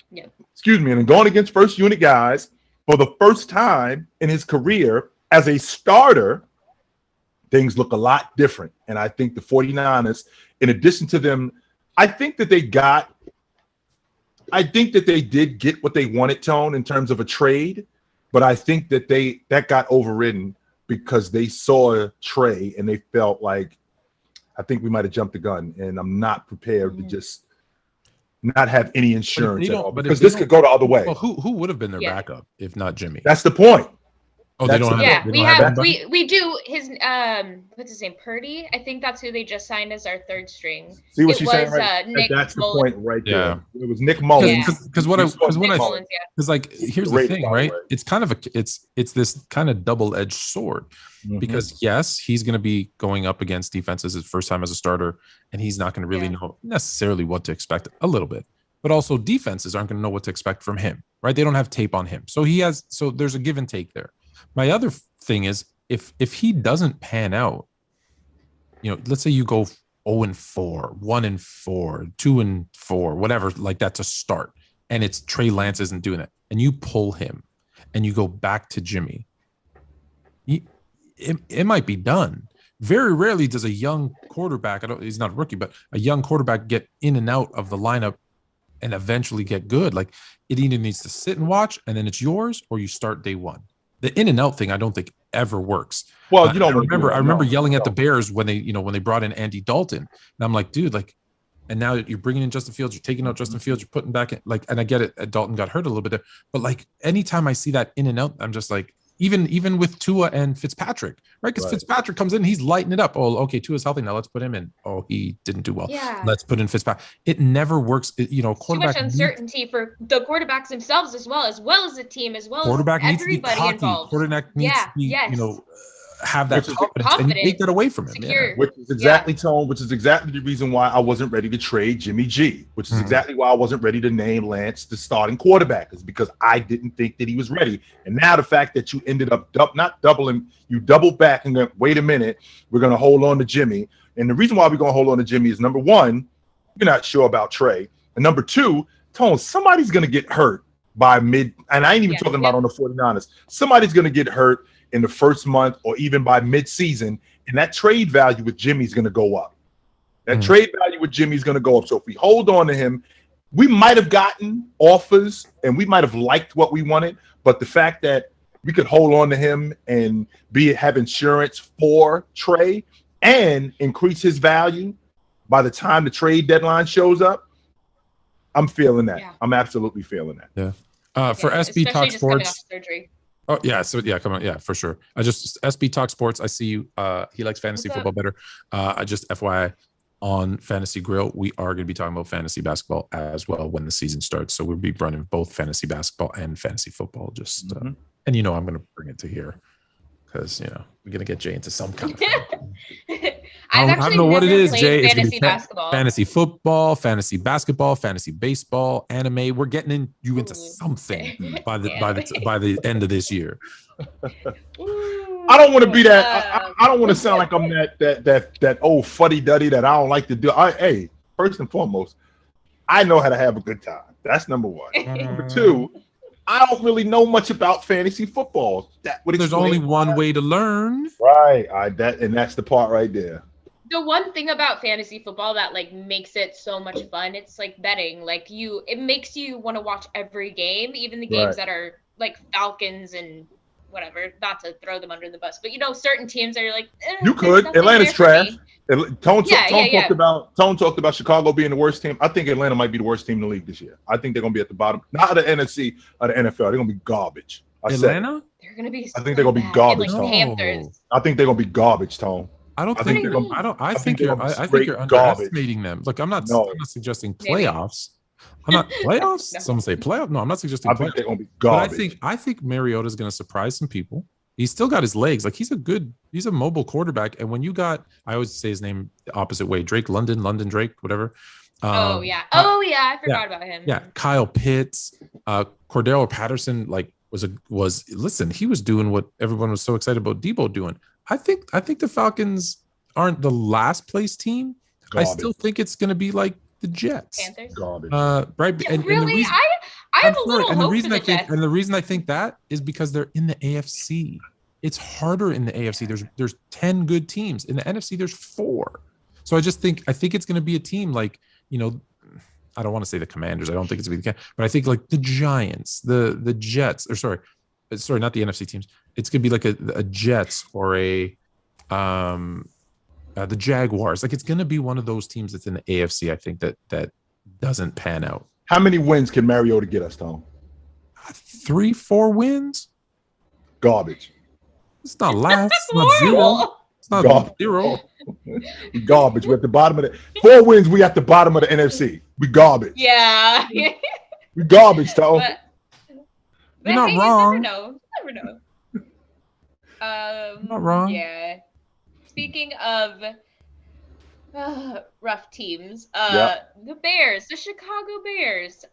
Yeah. Excuse me. And going against first unit guys for the first time in his career as a starter, things look a lot different. And I think the 49ers, in addition to them, I think that they did get what they wanted, Tone, in terms of a trade. But I think that that got overridden because they saw Trey and they felt like, I think we might have jumped the gun, and I'm not prepared to just not have any insurance at all, because this could go the other way. Well, who would have been their backup if not Jimmy? That's the point. Oh, they don't have. Yeah, we do. His what's his name? Purdy. I think that's who they just signed as our third string. See what she's saying, right? That's the point right there. It was Nick Mullins. Because like, here's the thing, right? It's kind of it's this kind of double-edged sword, because yes, he's going to be going up against defenses his first time as a starter, and he's not going to really know necessarily what to expect a little bit. But also defenses aren't going to know what to expect from him, right? They don't have tape on him, so there's a give and take there. My other thing is, if he doesn't pan out, let's say you go 0-4, 1-4, 2-4, whatever, like that to start, and it's Trey Lance isn't doing it, and you pull him, and you go back to Jimmy, it might be done. Very rarely does a young quarterback, he's not a rookie, but a young quarterback get in and out of the lineup and eventually get good. Like, it either needs to sit and watch, and then it's yours, or you start day one. The in and out thing, I don't think ever works. Well, I remember yelling at the Bears when they brought in Andy Dalton, and I'm like, dude, like, and now you're bringing in Justin Fields, you're taking out Justin Fields, you're putting back in, like, and I get it, Dalton got hurt a little bit there, but like, anytime I see that in and out, I'm just like, even with Tua and Fitzpatrick, right? Because Fitzpatrick comes in, he's lighting it up. Oh, okay, Tua's healthy now. Let's put him in. Oh, he didn't do well. Yeah. Let's put in Fitzpatrick. It never works. Quarterback, too much uncertainty for the quarterbacks themselves as well as the team, as well quarterback as everybody involved. Quarterback needs to be, have that confidence and take that away from him. Secure. Which is exactly, Tone, which is exactly the reason why I wasn't ready to trade Jimmy G, which is exactly why I wasn't ready to name Lance the starting quarterback, is because I didn't think that he was ready. And now the fact that you ended up not doubling, you doubled back and went, wait a minute, we're going to hold on to Jimmy. And the reason why we're going to hold on to Jimmy is, number one, you're not sure about Trey. And number two, Tone, somebody's going to get hurt by mid, and I ain't even talking about on the 49ers. Somebody's going to get hurt in the first month or even by mid-season, and that trade value with Jimmy's going to go up. That trade value with Jimmy's going to go up. So if we hold on to him, we might have gotten offers and we might have liked what we wanted, but the fact that we could hold on to him and have insurance for Trey and increase his value by the time the trade deadline shows up, I'm feeling that. Yeah. I'm absolutely feeling that. Yeah. For SB Talk Sports. Oh yeah, so yeah, come on, yeah, for sure. SB Talk Sports. I see you. He likes fantasy football better. I just FYI, on Fantasy Grill, we are going to be talking about fantasy basketball as well when the season starts. So we'll be running both fantasy basketball and fantasy football. Just and I'm going to bring it to here because we're going to get Jay into some kind of. I don't know what it is, Jay. Fantasy basketball, fantasy football, fantasy basketball, fantasy baseball, anime. We're getting you into something by the end of this year. I don't want to be that. I don't want to sound like I'm that old fuddy duddy that I don't like to do. Hey, first and foremost, I know how to have a good time. That's number one. Number two, I don't really know much about fantasy football. There's only one way to learn. Right. That's the part right there. The one thing about fantasy football that like makes it so much fun, it's like betting. Like it makes you want to watch every game, even the games that are like Falcons and whatever. Not to throw them under the bus, but certain teams that are like, you could. Atlanta's trash. Tone talked about Chicago being the worst team. I think Atlanta might be the worst team in the league this year. I think they're gonna be at the bottom, not of the NFC, of the NFL. They're gonna be garbage. Atlanta? They're gonna be. I think they're gonna be garbage. Like Panthers. I think they're gonna be garbage, Tone. I think you're underestimating them. Look, I'm not suggesting playoffs. I'm not playoffs. Someone say playoff. No, I'm not suggesting. I think they're gonna be garbage. But I think Mariota's gonna surprise some people. He's still got his legs. Like he's a mobile quarterback. And when you got, I always say his name the opposite way, London Drake, whatever. I forgot about him. Yeah, Kyle Pitts, Cordero Patterson, like he was doing what everyone was so excited about Debo doing. I think the Falcons aren't the last place team. Garbage. I still think it's going to be like the Jets. Panthers. Garbage. Right. Yeah, and really, and I have a little hope for the Jets. And the reason I think that is because they're in the AFC. It's harder in the AFC. There's 10 good teams. In the NFC, there's 4. So I think it's going to be a team like, I don't want to say the Commanders. I don't think it's going to be but I think like the Giants, the Jets, or sorry, not the NFC teams. It's going to be like a Jets or the Jaguars. Like it's going to be one of those teams that's in the AFC. I think that doesn't pan out. How many wins can Mariota get us, Tom? 3-4 wins. Garbage. It's not last. It's not zero. It's not garbage. 0. Garbage. We're at the bottom of 4 wins. We at the bottom of the NFC. We garbage. Yeah. We garbage, Tom. You're not wrong. You never know. Not wrong. Yeah. Speaking of rough teams, the Bears, the Chicago Bears.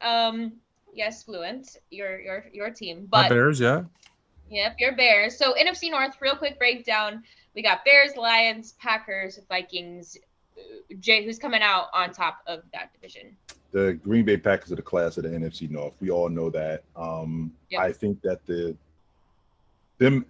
Yes, Fluent, your team, but my Bears, yeah. Yep, your Bears. So NFC North, real quick breakdown. We got Bears, Lions, Packers, Vikings. Jay, who's coming out on top of that division? The Green Bay Packers are the class of the NFC North. We all know that. I think that them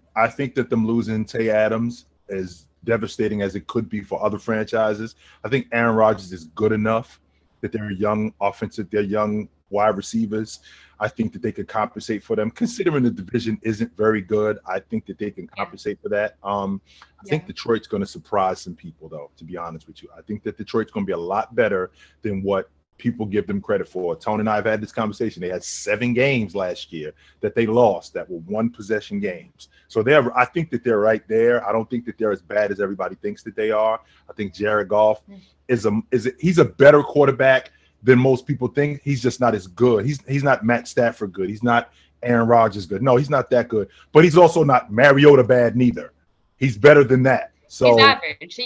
losing Tay Adams, as devastating as it could be for other franchises, I think Aaron Rodgers is good enough that they're young wide receivers. I think that they could compensate for them, considering the division isn't very good. I think that they can compensate for that. I think Detroit's going to surprise some people, though, to be honest with you. I think that Detroit's going to be a lot better than what people give them credit for. Tony and I have had this conversation. They had 7 games last year that they lost that were 1-possession games. So I think that they're right there. I don't think that they're as bad as everybody thinks that they are. I think Jared Goff he's a better quarterback than most people think. He's just not as good. He's not Matt Stafford good. He's not Aaron Rodgers good. No, he's not that good. But he's also not Mariota bad neither. He's better than that. So he's average.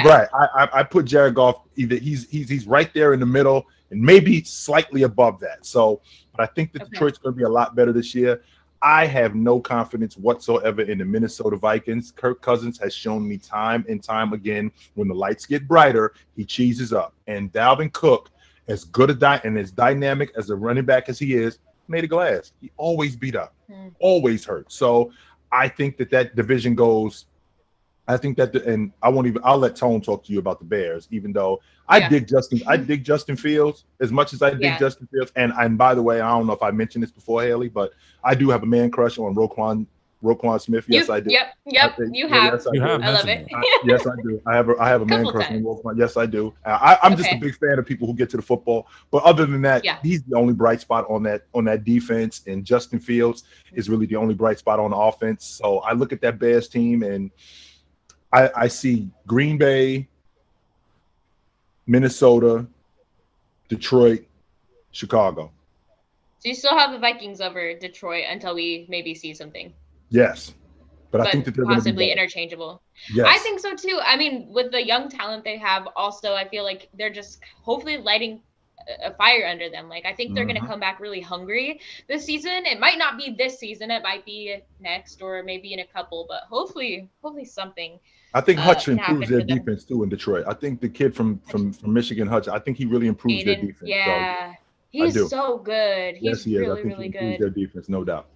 Right. I put Jared Goff either he's right there in the middle and maybe slightly above that. So, but I think that Detroit's going to be a lot better this year. I have no confidence whatsoever in the Minnesota Vikings. Kirk Cousins has shown me time and time again, when the lights get brighter, he cheeses up. And Dalvin Cook, as good and as dynamic as a running back as he is, made of glass. He always beat up, always hurt. So I think that division goes. I think that, and I'll let Tone talk to you about the Bears, even though I dig Justin Fields as much as I dig Justin Fields. And by the way, I don't know if I mentioned this before, Haley, but I do have a man crush on Roquan Smith. Yes, I do. Yep. You have. I love it. Yes, I do. I have a man crush on Roquan. Yes, I do. I'm just a big fan of people who get to the football. But other than that, he's the only bright spot on that defense. And Justin Fields is really the only bright spot on the offense. So I look at that Bears team and I see Green Bay, Minnesota, Detroit, Chicago. So you still have the Vikings over Detroit until we maybe see something. Yes, but I think that they're possibly interchangeable. Yes. I think so too. I mean, with the young talent they have, also I feel like they're just hopefully lighting a fire under them. Like I think they're going to come back really hungry this season. It might not be this season. It might be next or maybe in a couple, but hopefully something. I think Hutch improves their defense too in Detroit. I think the kid from Michigan, Hutch, I think he really improves their defense. Yeah, so, he's so good. He's he really, is. I think really he good. Their defense, no doubt.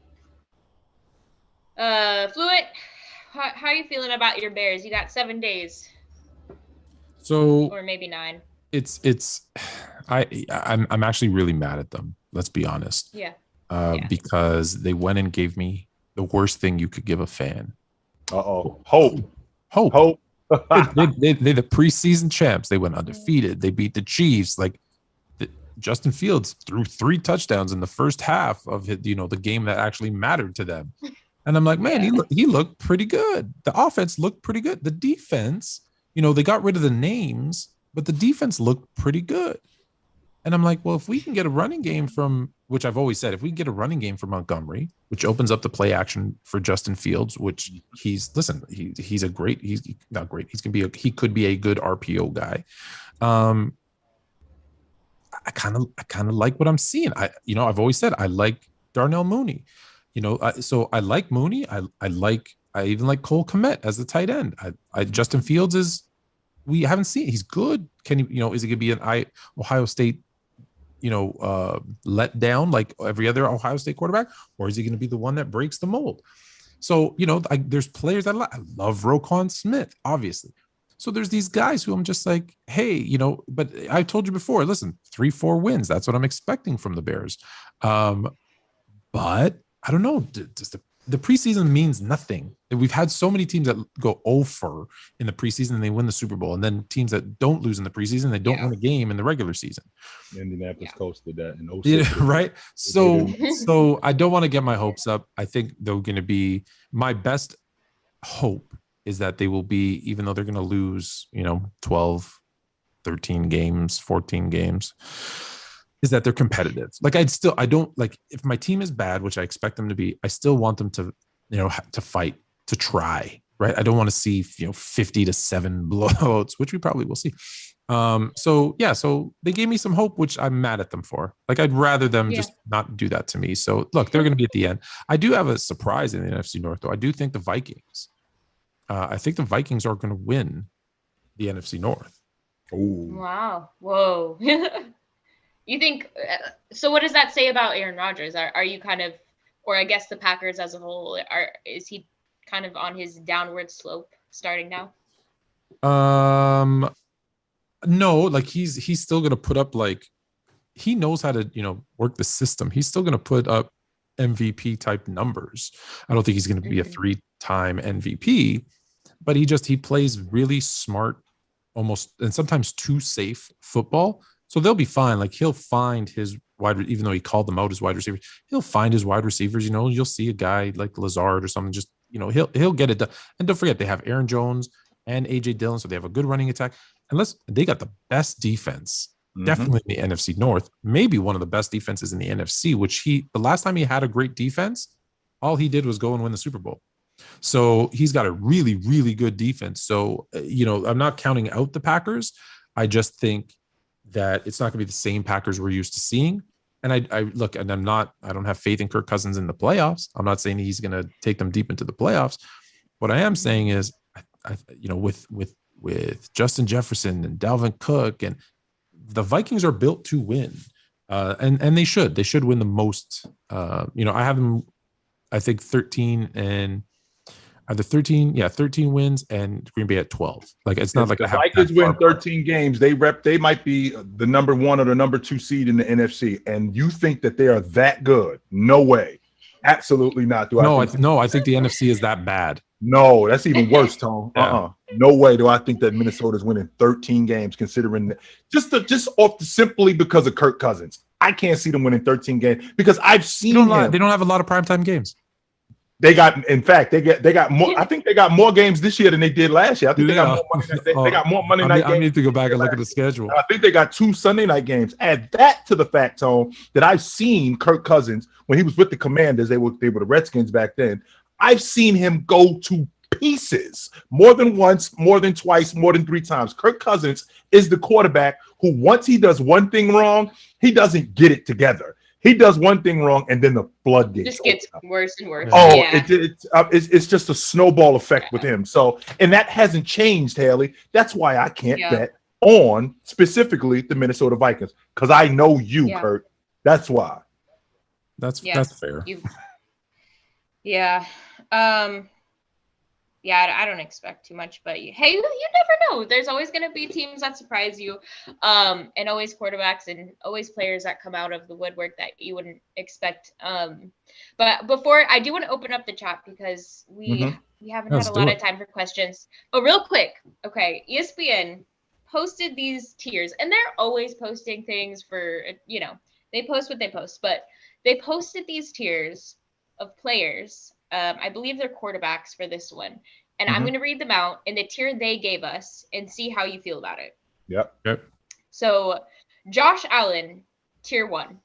Fluent, how are you feeling about your Bears? You got 7 days. So or maybe 9. I'm actually really mad at them. Let's be honest. Yeah. Because they went and gave me the worst thing you could give a fan. Hope. They the preseason champs. They went undefeated. They beat the Chiefs. Like Justin Fields threw 3 touchdowns in the first half of the game that actually mattered to them. And I'm like, man, he looked pretty good. The offense looked pretty good. The defense, they got rid of the names, but the defense looked pretty good. And I'm like, well, if we can get a running game from, which I've always said, if we get a running game from Montgomery, which opens up the play action for Justin Fields, which he's not great. He could be a good RPO guy. I kind of like what I'm seeing. I've always said I like Darnell Mooney. So I like Mooney. I even like Cole Kmet as the tight end. Justin Fields we haven't seen. He's good. Can he? Is he gonna be an Ohio State? Let down like every other Ohio State quarterback, or is he going to be the one that breaks the mold? So there's players that I love Roquan Smith, obviously. So there's these guys who I'm just like, hey, but I told you before, listen, 3-4 wins. That's what I'm expecting from the Bears. But I don't know. Does the preseason means nothing. We've had so many teams that go 0-for in the preseason and they win the Super Bowl, and then teams that don't lose in the preseason, they don't win a game in the regular season. Indianapolis Colts did that in 06. Right. So I don't want to get my hopes up. I think they're going to be, my best hope is that they will be, even though they're going to lose, 12, 13 games, 14 games, is that they're competitive. Like I don't like, if my team is bad, which I expect them to be, I still want them to, to fight, to try, right? I don't want to see, 50-7 blowouts, which we probably will see. So they gave me some hope, which I'm mad at them for. Like, I'd rather them just not do that to me. So look, they're going to be at the end. I do have a surprise in the NFC North, though. I do think the Vikings, are going to win the NFC North. Ooh. Wow. Whoa. You think so? What does that say about Aaron Rodgers? Are you kind of, or I guess the Packers as a whole, is he kind of on his downward slope starting now? No, like he's still gonna put up, like, he knows how to work the system. He's still gonna put up MVP type numbers. I don't think he's gonna be a 3-time MVP, but he plays really smart, almost, and sometimes too safe football. So they'll be fine. Like, he'll find his even though he called them out as wide receivers, he'll find his wide receivers. You'll see a guy like Lazard or something. Just, he'll get it done. And don't forget, they have Aaron Jones and AJ Dillon, so they have a good running attack. Unless they got the best defense, definitely in the NFC North, maybe one of the best defenses in the NFC. Which the last time he had a great defense, all he did was go and win the Super Bowl. So he's got a really, really good defense. So I'm not counting out the Packers. I just think that it's not going to be the same Packers we're used to seeing. And I look, and I don't have faith in Kirk Cousins in the playoffs. I'm not saying he's going to take them deep into the playoffs. What I am saying is, with Justin Jefferson and Dalvin Cook, and the Vikings are built to win. And they should win the most. I have them, I think 13 wins, and Green Bay at 12. Like, it's not like the Vikings win 13 games. They might be the number 1 or the number 2 seed in the NFC. And you think that they are that good? No way. Absolutely not. I think the NFC is that bad. No, that's even worse, Tone. No way do I think that Minnesota's winning 13 games, considering simply because of Kirk Cousins. I can't see them winning 13 games because I've seen they don't have a lot of primetime games. They got more. I think they got more games this year than they did last year. I think they got more money. They got more Monday night games. I need to go back and look at the schedule. I think they got 2 Sunday night games. Add that to the fact, Tone, that I've seen Kirk Cousins when he was with the Commanders. They were the Redskins back then. I've seen him go to pieces more than once, more than twice, more than 3 times. Kirk Cousins is the quarterback who, once he does one thing wrong, he doesn't get it together. He does one thing wrong, and then the floodgates just gets worse and worse. Oh, yeah. It's just a snowball effect with him. So, and that hasn't changed, Haley. That's why I can't bet on specifically the Minnesota Vikings, because I know you, Kurt. That's why. That's fair. Yeah. yeah, I don't expect too much, but hey, you never know. There's always going to be teams that surprise you, and always quarterbacks and always players that come out of the woodwork that you wouldn't expect. But before, I do want to open up the chat because we haven't had a lot of time for questions. But real quick, okay, ESPN posted these tiers, and they're always posting things for, they post what they post, but they posted these tiers of players. I believe they're quarterbacks for this one. And I'm going to read them out in the tier they gave us and see how you feel about it. Yep. So Josh Allen, tier 1.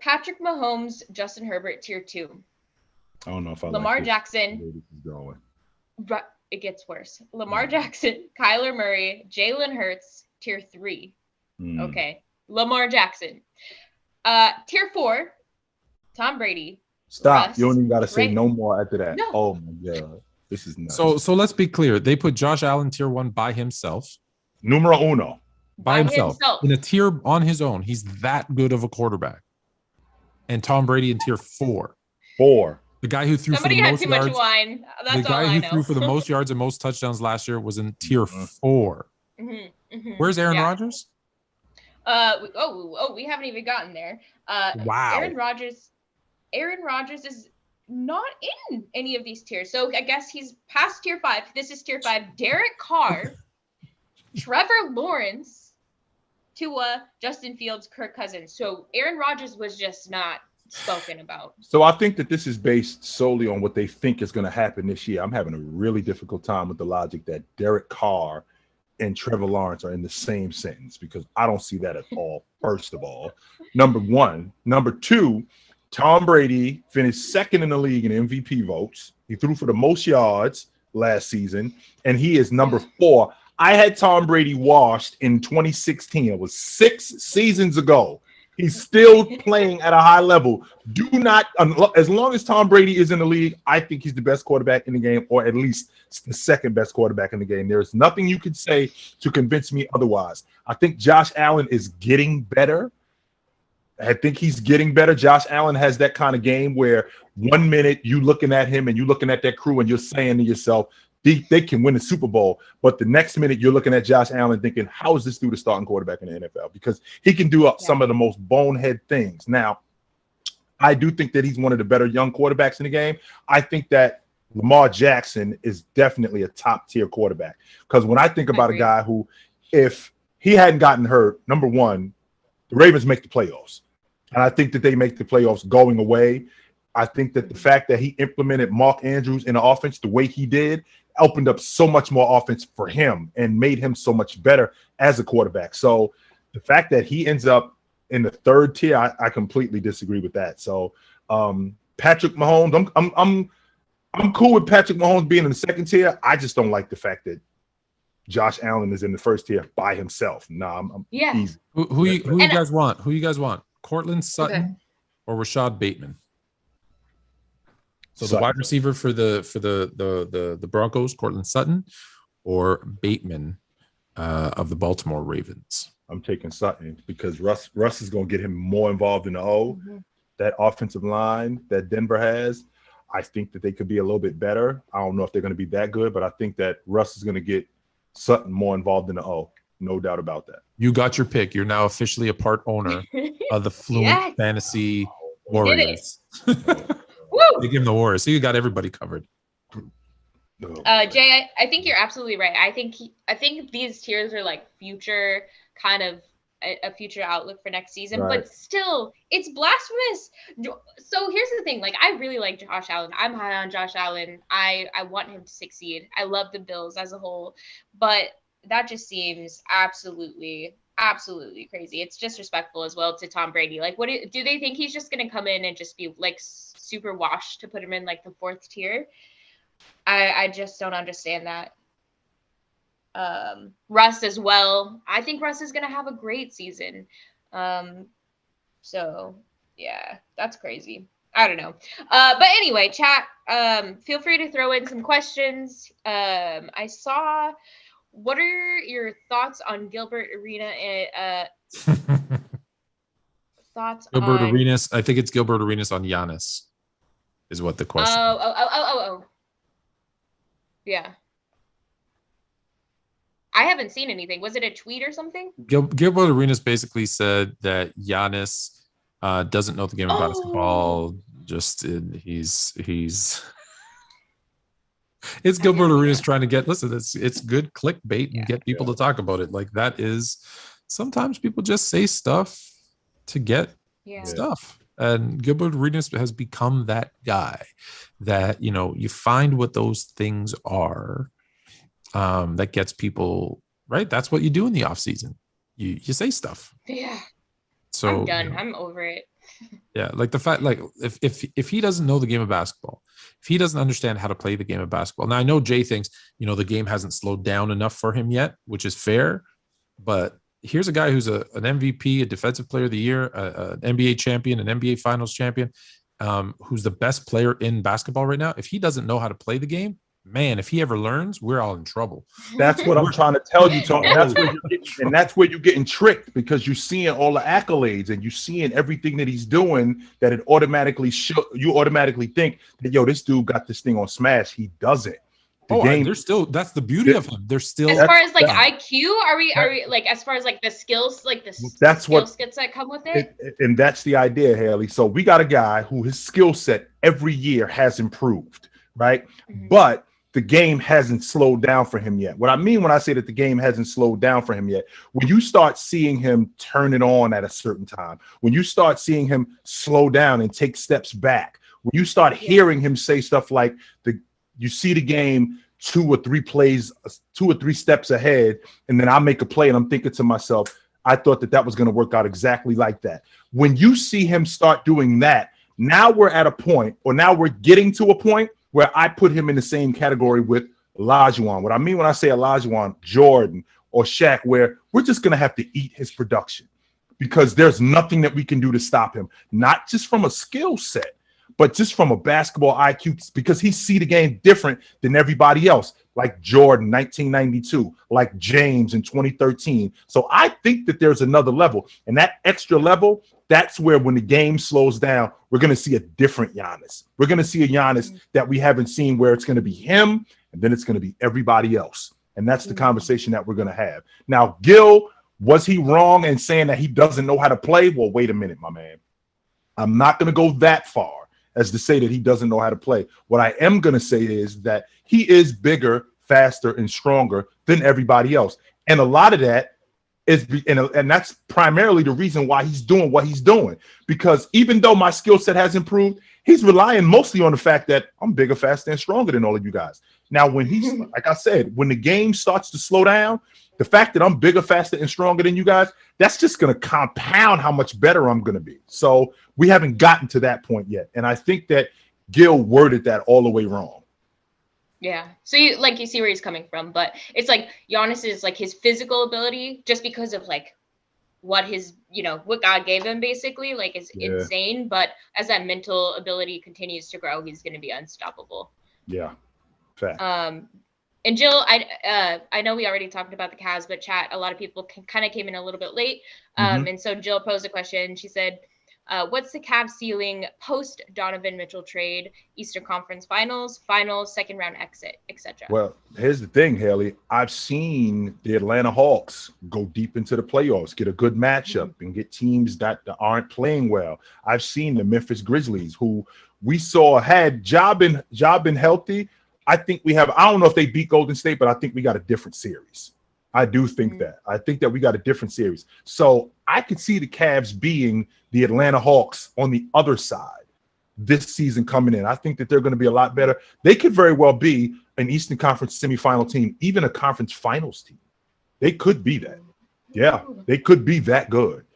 Patrick Mahomes, Justin Herbert, tier 2. I don't know if I Lamar Jackson. It gets worse. Lamar Jackson, Kyler Murray, Jalen Hurts, tier 3. Okay. Lamar Jackson. Tier 4, Tom Brady. Stop. Russ, you don't even got to say no more after that. No. Oh, my God. This is nuts. So let's be clear. They put Josh Allen tier 1 by himself. Numero uno. By himself. In a tier on his own. He's that good of a quarterback. And Tom Brady in tier 4. 4. The guy who threw Somebody for the had most too yards. Much wine. That's the guy all I who know. threw for the most yards and most touchdowns last year was in tier 4. Where's Aaron Rodgers? We haven't even gotten there. Wow. Aaron Rodgers is not in any of these tiers. So I guess he's past tier 5. This is tier 5. Derek Carr, Trevor Lawrence, Tua, Justin Fields, Kirk Cousins. So Aaron Rodgers was just not spoken about. So I think that this is based solely on what they think is going to happen this year. I'm having a really difficult time with the logic that Derek Carr and Trevor Lawrence are in the same sentence, because I don't see that at all, first of all. Number 1. Number 2, Tom Brady finished second in the league in MVP votes. He threw for the most yards last season, and he is number 4. I had Tom Brady washed in 2016. It was 6 seasons ago. He's still playing at a high level. Do not, as long as Tom Brady is in the league, I think he's the best quarterback in the game, or at least the second best quarterback in the game. There's nothing you could say to convince me otherwise. I think Josh Allen is getting better. Josh Allen has that kind of game where 1 minute you looking at him and you looking at that crew and you're saying to yourself, they can win the Super Bowl. But the next minute you're looking at Josh Allen thinking, how is this dude the starting quarterback in the NFL? Because he can do some of the most bonehead things. Now, I do think that he's one of the better young quarterbacks in the game. I think that Lamar Jackson is definitely a top tier quarterback. Because when I think about a guy who, if he hadn't gotten hurt, number 1, the Ravens make the playoffs. And I think that they make the playoffs going away. I think that the fact that he implemented Mark Andrews in the offense the way he did opened up so much more offense for him and made him so much better as a quarterback. So the fact that he ends up in the 3rd tier, I completely disagree with that. So Patrick Mahomes, I'm cool with Patrick Mahomes being in the 2nd tier. I just don't like the fact that Josh Allen is in the 1st tier by himself. I'm easy. Who you guys want? Who you guys want? Cortland Sutton or Rashad Bateman? So the wide receiver for the Broncos, Cortland Sutton, or Bateman of the Baltimore Ravens? I'm taking Sutton because Russ is going to get him more involved in the O. That offensive line that Denver has, I think that they could be a little bit better. I don't know if they're going to be that good, but I think that Russ is going to get Sutton more involved in the O. No doubt about that. You got your pick. You're now officially a part owner of the Fluent Fantasy Warriors. They give him the Warriors, so you got everybody covered. Jay, I think you're absolutely right. I think these tiers are like future kind of a future outlook for next season, but still, it's blasphemous. So here's the thing: like, I really like Josh Allen. I'm high on Josh Allen. I want him to succeed. I love the Bills as a whole, but that just seems absolutely crazy. It's disrespectful as well to Tom Brady. Like, what do they think he's just going to come in and just be like super washed to put him in like the 4th tier? I just don't understand that. Russ as well. I think Russ is going to have a great season. So yeah, that's crazy. I don't know. But anyway, chat, feel free to throw in some questions. I saw, what are your thoughts on Gilbert Arenas? Gilbert Arenas. I think it's Gilbert Arenas on Giannis is what the question. Oh. Yeah. I haven't seen anything. Was it a tweet or something? Gilbert Arenas basically said that Giannis doesn't know the game of basketball. Just he's it's Gilbert Arenas trying to get, listen, it's good clickbait and get people to talk about it. Like that is, sometimes people just say stuff to get stuff. And Gilbert Arenas has become that guy that, you know, you find what those things are that gets people, right? That's what you do in the off season. You say stuff. Yeah. So I'm done. You know, I'm over it. yeah, like the fact, like if he doesn't know the game of basketball, if he doesn't understand how to play the game of basketball. Now I know Jay thinks, you know, the game hasn't slowed down enough for him yet, which is fair. But here's a guy who's an MVP, a defensive player of the year, an NBA champion, an NBA finals champion, who's the best player in basketball right now. If he doesn't know how to play the game, man, if he ever learns, we're all in trouble. That's what I'm trying to tell you, Tony. That's where you're getting tricked, because you're seeing all the accolades and you're seeing everything that he's doing, that it automatically you automatically think that, yo, this dude got this thing on smash. He doesn't. They're still, that's the beauty of him. They're still, as far as like IQ, are we like, as far as like the skills, like the skill sets that come with it? And that's the idea, Haley. So we got a guy who his skill set every year has improved, right? But the game hasn't slowed down for him yet. What I mean when I say that the game hasn't slowed down for him yet, when you start seeing him turn it on at a certain time, when you start seeing him slow down and take steps back, when you start hearing him say stuff like you see the game 2 or 3 steps ahead, and then I make a play and I'm thinking to myself, I thought that was going to work out exactly like that. When you see him start doing that, now we're at a point, or now we're getting to a point where I put him in the same category with Olajuwon. What I mean when I say Olajuwon, Jordan, or Shaq, where we're just going to have to eat his production, because there's nothing that we can do to stop him, not just from a skill set, but just from a basketball IQ, because he see the game different than everybody else, like Jordan, 1992, like James in 2013. So I think that there's another level, and that extra level, that's where when the game slows down, we're going to see a different Giannis. We're going to see a Giannis that we haven't seen, where it's going to be him, and then it's going to be everybody else. And that's the conversation that we're going to have. Now, Gil, was he wrong in saying that he doesn't know how to play? Well, wait a minute, my man. I'm not going to go that far as to say that he doesn't know how to play. What I am going to say is that he is bigger, faster, and stronger than everybody else. And a lot of that is, and that's primarily the reason why he's doing what he's doing. Because even though my skill set has improved, he's relying mostly on the fact that I'm bigger, faster, and stronger than all of you guys. Now, when he's, like I said, when the game starts to slow down, the fact that I'm bigger, faster, and stronger than you guys, that's just going to compound how much better I'm going to be. So we haven't gotten to that point yet. And I think that Gil worded that all the way wrong. Yeah. So you see where he's coming from, but it's like Giannis is like his physical ability, just because of like what what God gave him basically, like is insane. But as that mental ability continues to grow, he's going to be unstoppable. Yeah. Fact. And Jill, I know we already talked about the Cavs, but chat, a lot of people kind of came in a little bit late. And so Jill posed a question. She said, what's the Cavs ceiling post Donovan Mitchell trade, Eastern Conference Finals, second round exit, etc.? Well, here's the thing, Haley. I've seen the Atlanta Hawks go deep into the playoffs, get a good matchup, and get teams that aren't playing well. I've seen the Memphis Grizzlies, who we saw had job been healthy. I think we have, I don't know if they beat Golden State, but I think we got a different series. I do think that. I think that we got a different series. So I could see the Cavs being the Atlanta Hawks on the other side this season coming in. I think that they're going to be a lot better. They could very well be an Eastern Conference semifinal team, even a conference finals team. They could be that. Yeah, they could be that good.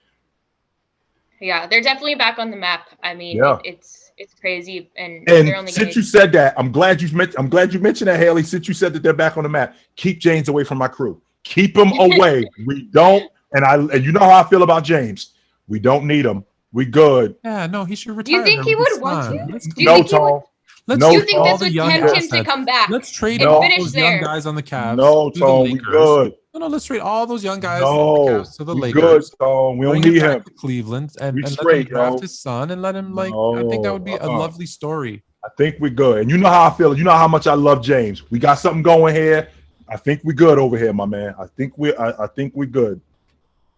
Yeah, they're definitely back on the map. I mean, it's crazy. And they're only since you said that, I'm glad you mentioned that, Haley. Since you said that they're back on the map, keep James away from my crew. Keep him away. We don't, and you know how I feel about James. We don't need him. We good. Yeah, no, he should retire. Do you think he would want to? No, Tom. Do you think this would tempt him to come back? Let's trade all those young guys on the Cavs. No, Tom, we good. No, let's trade all those young guys on the Cavs to the Lakers. Good, Tom. We don't need him. To Cleveland and let him draft his son and let him I think that would be a lovely story. I think we're good. And you know how I feel. You know how much I love James. We got something going here. I think we're good over here, my man. I think we're good.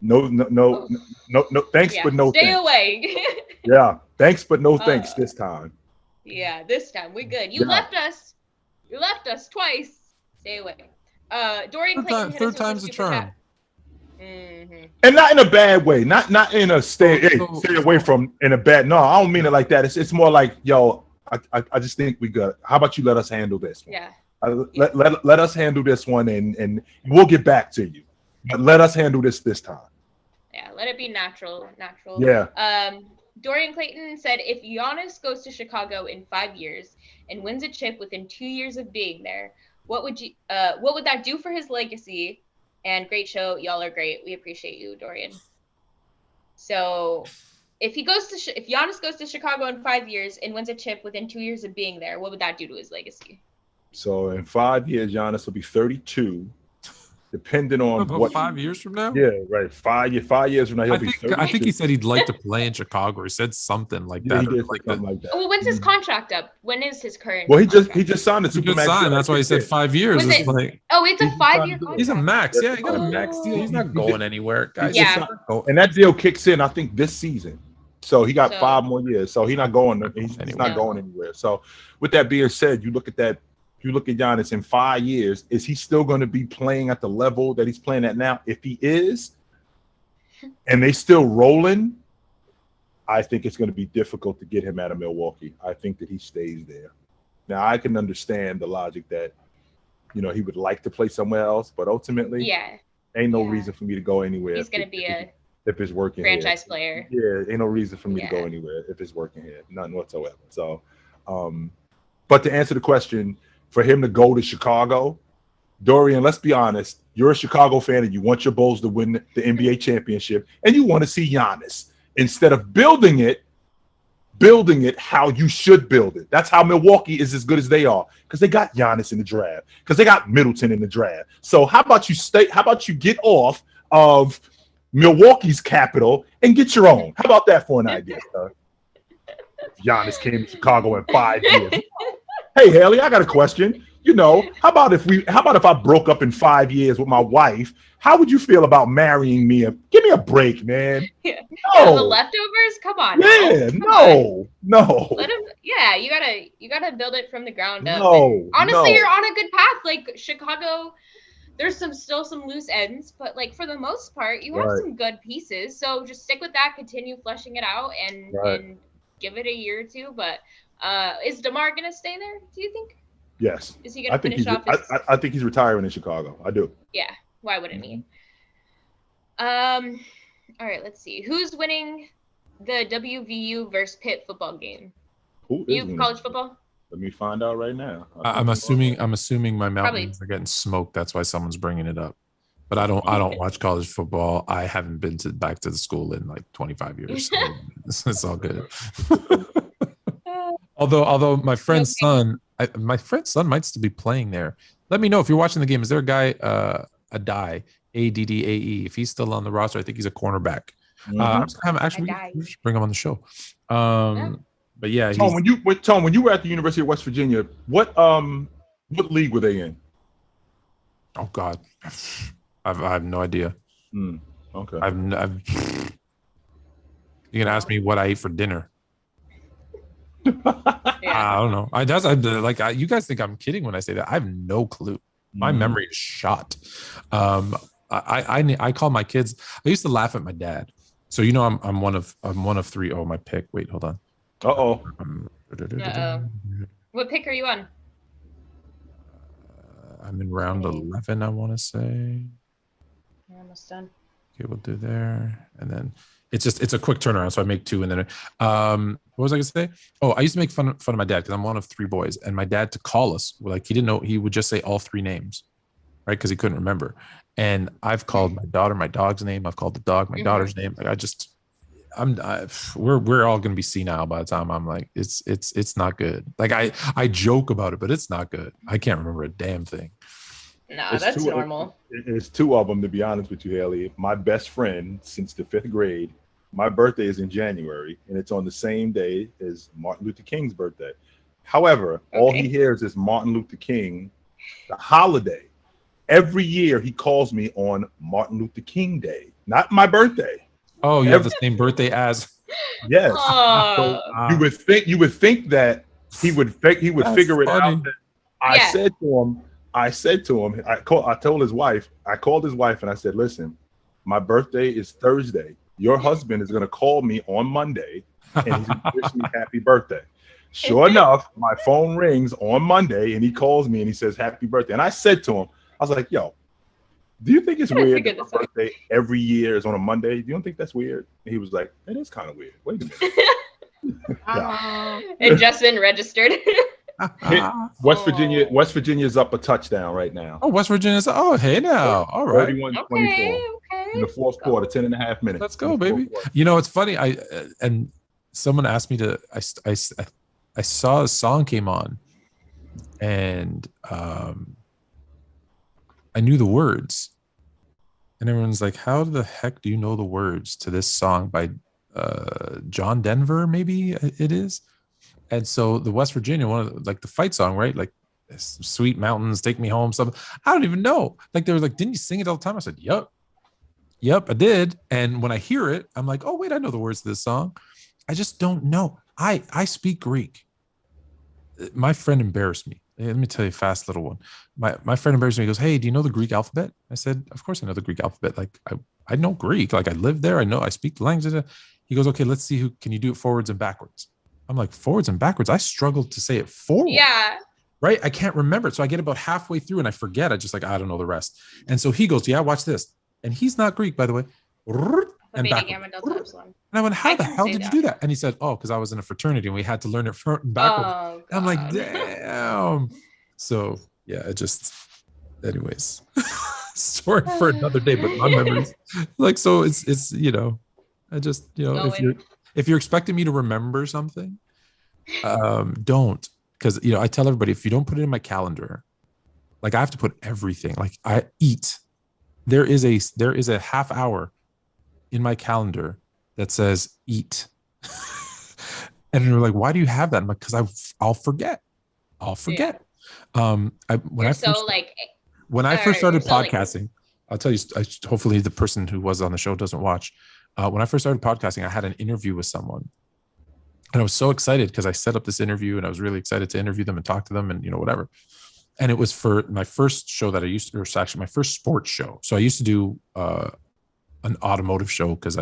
No. Thanks, but no Stay thanks. away. Yeah. Thanks, but no thanks this time. Yeah, this time we're good. You left us. You left us twice. Stay away. Dorian Clayton. Third time's a charm. Mm-hmm. And not in a bad way. Not in a stay away from in a bad. No, I don't mean it like that. It's more like, yo, I just think we good. How about you let us handle this one? Yeah. Let us handle this one, and we'll get back to you. But let us handle this time. Yeah, let it be natural. Yeah. Dorian Clayton said, if Giannis goes to Chicago in 5 years and wins a chip within 2 years of being there, what would that do for his legacy? And great show, y'all are great. We appreciate you, Dorian. So, if Giannis goes to Chicago in 5 years and wins a chip within 2 years of being there, what would that do to his legacy? So in 5 years, Giannis will be 32. Depending on what 5 years from now? Yeah, right. 5 years from now, he'll be 32. I think he said he'd like to play in Chicago. He said something like that. He did something like that. Well, when's his contract up? When is his current? Well, he just signed the Supermax. That's why he said 5 years. It's a 5-year contract. He's a max. Yeah, he got a max deal. He's not going anywhere, guys. Yeah. And that deal kicks in, I think, this season. So he got 5 more years. So he's not going. He's not going anywhere. So with that being said, you look at Giannis in 5 years, is he still going to be playing at the level that he's playing at now? If he is, and they still rolling, I think it's going to be difficult to get him out of Milwaukee. I think that he stays there. Now, I can understand the logic that, he would like to play somewhere else, but ultimately, ain't no reason for me to go anywhere. He's going to be if it's working franchise here. Player. Yeah, ain't no reason for me to go anywhere if it's working here. None whatsoever. So, but to answer the question, for him to go to Chicago, Dorian, let's be honest, you're a Chicago fan and you want your Bulls to win the NBA championship and you want to see Giannis. Instead of building it how you should build it. That's how Milwaukee is as good as they are, because they got Giannis in the draft, because they got Middleton in the draft. So how about you get off of Milwaukee's capital and get your own? How about that for an idea, sir? Giannis came to Chicago in 5 years. Hey, Haley, I got a question. How about if I broke up in 5 years with my wife? How would you feel about marrying me? Give me a break, man. Yeah. No. The leftovers? Come on. Yeah, no. Let him. Yeah, you gotta build it from the ground up. No. Honestly, you're on a good path. Like Chicago, there's still some loose ends, but like for the most part, you have some good pieces. So just stick with that. Continue fleshing it out, and give it a year or two. But is DeMar gonna stay there? Do you think? Yes. Is he gonna finish off his... I think he's retiring in Chicago. I do. Yeah. Why wouldn't he? All right. Let's see. Who's winning the WVU versus Pitt football game? You college football? Let me find out right now. I'm assuming my Mountains are getting smoked. That's why someone's bringing it up. But I don't watch college football. I haven't been back to the school in like 25 years. So it's all good. Although my friend's son might still be playing there. Let me know if you're watching the game. Is there a guy, Addae, Addae? If he's still on the roster, I think he's a cornerback. We should bring him on the show. But yeah, Tom, when you were at the University of West Virginia, what league were they in? Oh God, I have no idea. Okay, you're gonna ask me what I ate for dinner. I don't know. You guys think I'm kidding when I say that. I have no clue. My memory is shot. I call my kids. I used to laugh at my dad. So I'm one of three. Oh, my pick. Wait, hold on. What pick are you on? I'm in round 11. I want to say. You're almost done. Okay, we'll do there, and then it's a quick turnaround. So I make two, and then what was I gonna say? Oh, I used to make fun of my dad because I'm one of three boys, and my dad, to call us, like, he didn't know, he would just say all three names, right? Because he couldn't remember. And I've called my daughter my dog's name. I've called the dog my daughter's name. Like we're all gonna be senile by the time I'm like, it's not good. Like I joke about it, but it's not good. I can't remember a damn thing. No, that's normal. It's two of them, to be honest with you, Haley. My best friend since the 5th grade. My birthday is in January, and it's on the same day as Martin Luther King's birthday. However, all he Okay. hears is Martin Luther King, the holiday. Every year he calls me on Martin Luther King Day, not my birthday. Oh, you have Every, the same birthday as. yes. So Oh, you would think that he would That's figure it funny. out. I Yeah. said to him, I told his wife, I called his wife and I said, listen, my birthday is Thursday. Your husband is going to call me on Monday and he's going to wish me happy birthday. Sure enough, my phone rings on Monday and he calls me and he says, happy birthday. And I said to him, I was like, yo, do you think it's weird that my birthday every year is on a Monday? You don't think that's weird? And he was like, it is kind of weird. Wait a minute. Yeah. It just been registered. West Virginia's up a touchdown right now. Oh, West Virginia's. Oh, hey now. All right. 31-24 Okay. in the fourth quarter, 10.5 minutes. Let's go, baby. You know, it's funny. And someone asked me to. I saw a song came on, and I knew the words, and everyone's like, "How the heck do you know the words to this song by John Denver? Maybe it is." And so the West Virginia one, of like the fight song, right? Like Sweet Mountains, Take Me Home, something. I don't even know. Like they were like, didn't you sing it all the time? I said, yep, I did. And when I hear it, I'm like, oh wait, I know the words to this song. I just don't know. I speak Greek. My friend embarrassed me. Let me tell you a fast little one. My friend embarrassed me. He goes, hey, do you know the Greek alphabet? I said, of course I know the Greek alphabet. Like I know Greek. Like I live there. I speak the language. He goes, okay, let's see can you do it forwards and backwards? I'm like, forwards and backwards. I struggled to say it forward. Yeah. Right. I can't remember it. So I get about halfway through and I forget. I just like, I don't know the rest. And so he goes, yeah, watch this. And he's not Greek, by the way. And I went, how the hell did you do that? And he said, oh, because I was in a fraternity and we had to learn it front and backwards. Oh, I'm like, damn. So yeah, it just, anyways, story for another day, but my memories. Like, so it's, you know, I just, you know, if you're expecting me to remember something, don't, because, you know, I tell everybody, if you don't put it in my calendar, like I have to put everything, like I eat. There is a half hour in my calendar that says eat. And you're like, why do you have that? I'm like, because I'll forget. Yeah. When I first started podcasting, I'll tell you, hopefully the person who was on the show doesn't watch. When I first started podcasting, I had an interview with someone. And I was so excited because I set up this interview and I was really excited to interview them and talk to them and, you know, whatever. And it was for my first show that I used to, or actually my first sports show. So I used to do an automotive show because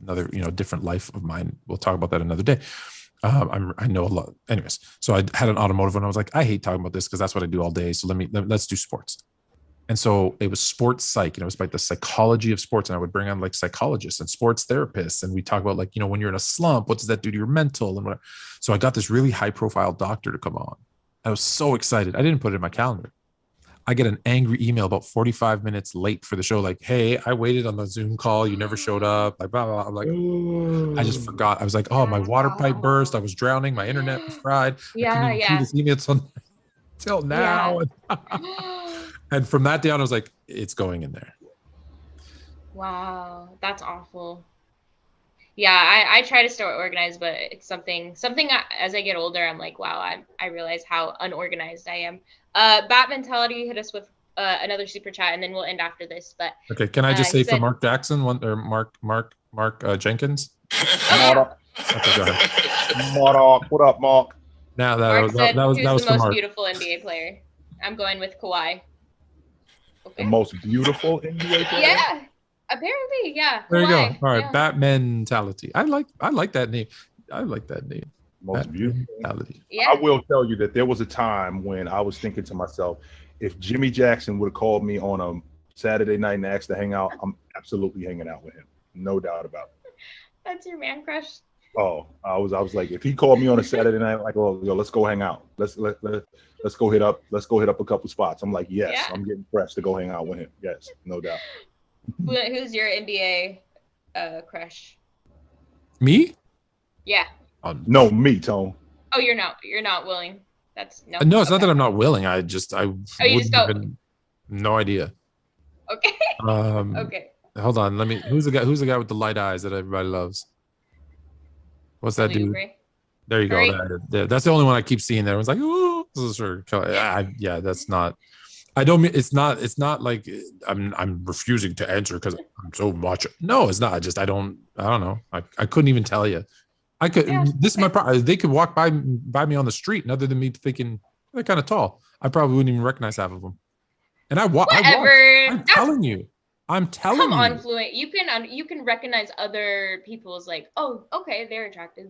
another, you know, different life of mine. We'll talk about that another day. I know a lot. Anyways, so I had an automotive one. I was like, I hate talking about this because that's what I do all day. So let's do sports. And so it was sports psych, and it was like the psychology of sports. And I would bring on like psychologists and sports therapists. And we talk about like, you know, when you're in a slump, what does that do to your mental and whatever. So I got this really high profile doctor to come on. I was so excited. I didn't put it in my calendar. I get an angry email about 45 minutes late for the show. Like, hey, I waited on the Zoom call. You never showed up. Like, blah, blah, blah. I'm like, ooh. I just forgot. I was like, oh, my water pipe burst. I was drowning. My internet was fried. Yeah, I couldn't even see this email till now. Yeah. And from that day on, I was like, it's going in there. Wow, that's awful. Yeah, I try to stay organized, but it's something as I get older, I'm like, wow, I realize how unorganized I am. Bat Mentality hit us with another super chat, and then we'll end after this. But okay, can I just say for Mark Jackson, Mark Jenkins? Okay, go ahead. Mark, what up, Mark? Now that was the most Mark. Beautiful NBA player. I'm going with Kawhi. Okay. The most beautiful NBA player? Yeah, apparently, yeah. There you go. Kawhi. All right, yeah. Bat Mentality. I like that name. Most beautiful. Mentality. Yeah. I will tell you that there was a time when I was thinking to myself, if Jimmy Jackson would have called me on a Saturday night and asked to hang out, I'm absolutely hanging out with him. No doubt about it. That's your man crush. Oh, I was like, if he called me on a Saturday night, like, oh, yo, let's go hang out. Let's go hit up a couple spots. I'm like, yes, yeah. I'm getting fresh to go hang out with him. Yes, no doubt. Who's your NBA crush? Me? Yeah. No, me, Tone. Oh, you're not willing. That's no. No, it's not that I'm not willing. I just go. No idea. Okay. Okay. Hold on. Who's the guy with the light eyes that everybody loves? What's that dude? There you go. Right. That's the only one I keep seeing there. It's like, oh, this is sure. Yeah, that's not. I don't mean it's not like I'm refusing to answer because I'm so much. No, it's not. I don't know. I couldn't even tell you. I could. Yeah. This is my problem. They could walk by me on the street, and other than me thinking they're kind of tall, I probably wouldn't even recognize half of them. And Whatever. I'm telling you. Come on, Fluent. You can recognize other people's like, oh, okay, they're attractive.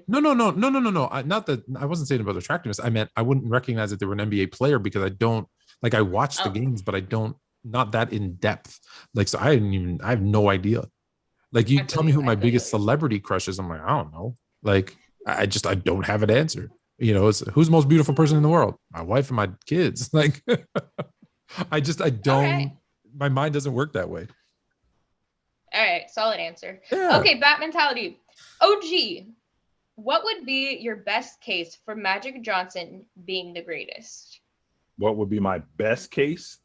No. Not that I wasn't saying about attractiveness. I meant I wouldn't recognize that they were an NBA player because I don't like. I watch the games, but I don't not that in depth. Like, so I have no idea. Like, you tell me who my biggest celebrity crush is. I'm like, I don't know. Like, I don't have an answer. You know, it's who's the most beautiful person in the world? My wife and my kids. Like, I don't. Right. My mind doesn't work that way. All right, solid answer. Yeah. Okay, bat mentality. OG, what would be your best case for Magic Johnson being the greatest? What would be my best case?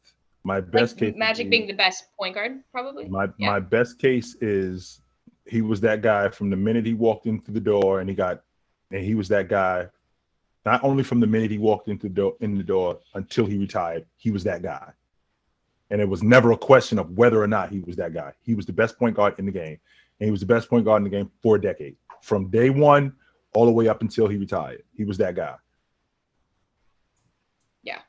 My best case. Magic being the best point guard, probably. My best case is he was that guy from the minute he walked in through the door, and he was that guy. Not only from the minute he walked in the door until he retired, he was that guy. And it was never a question of whether or not he was that guy. He was the best point guard in the game. And he was the best point guard in the game for a decade. From day one all the way up until he retired. He was that guy. Yeah.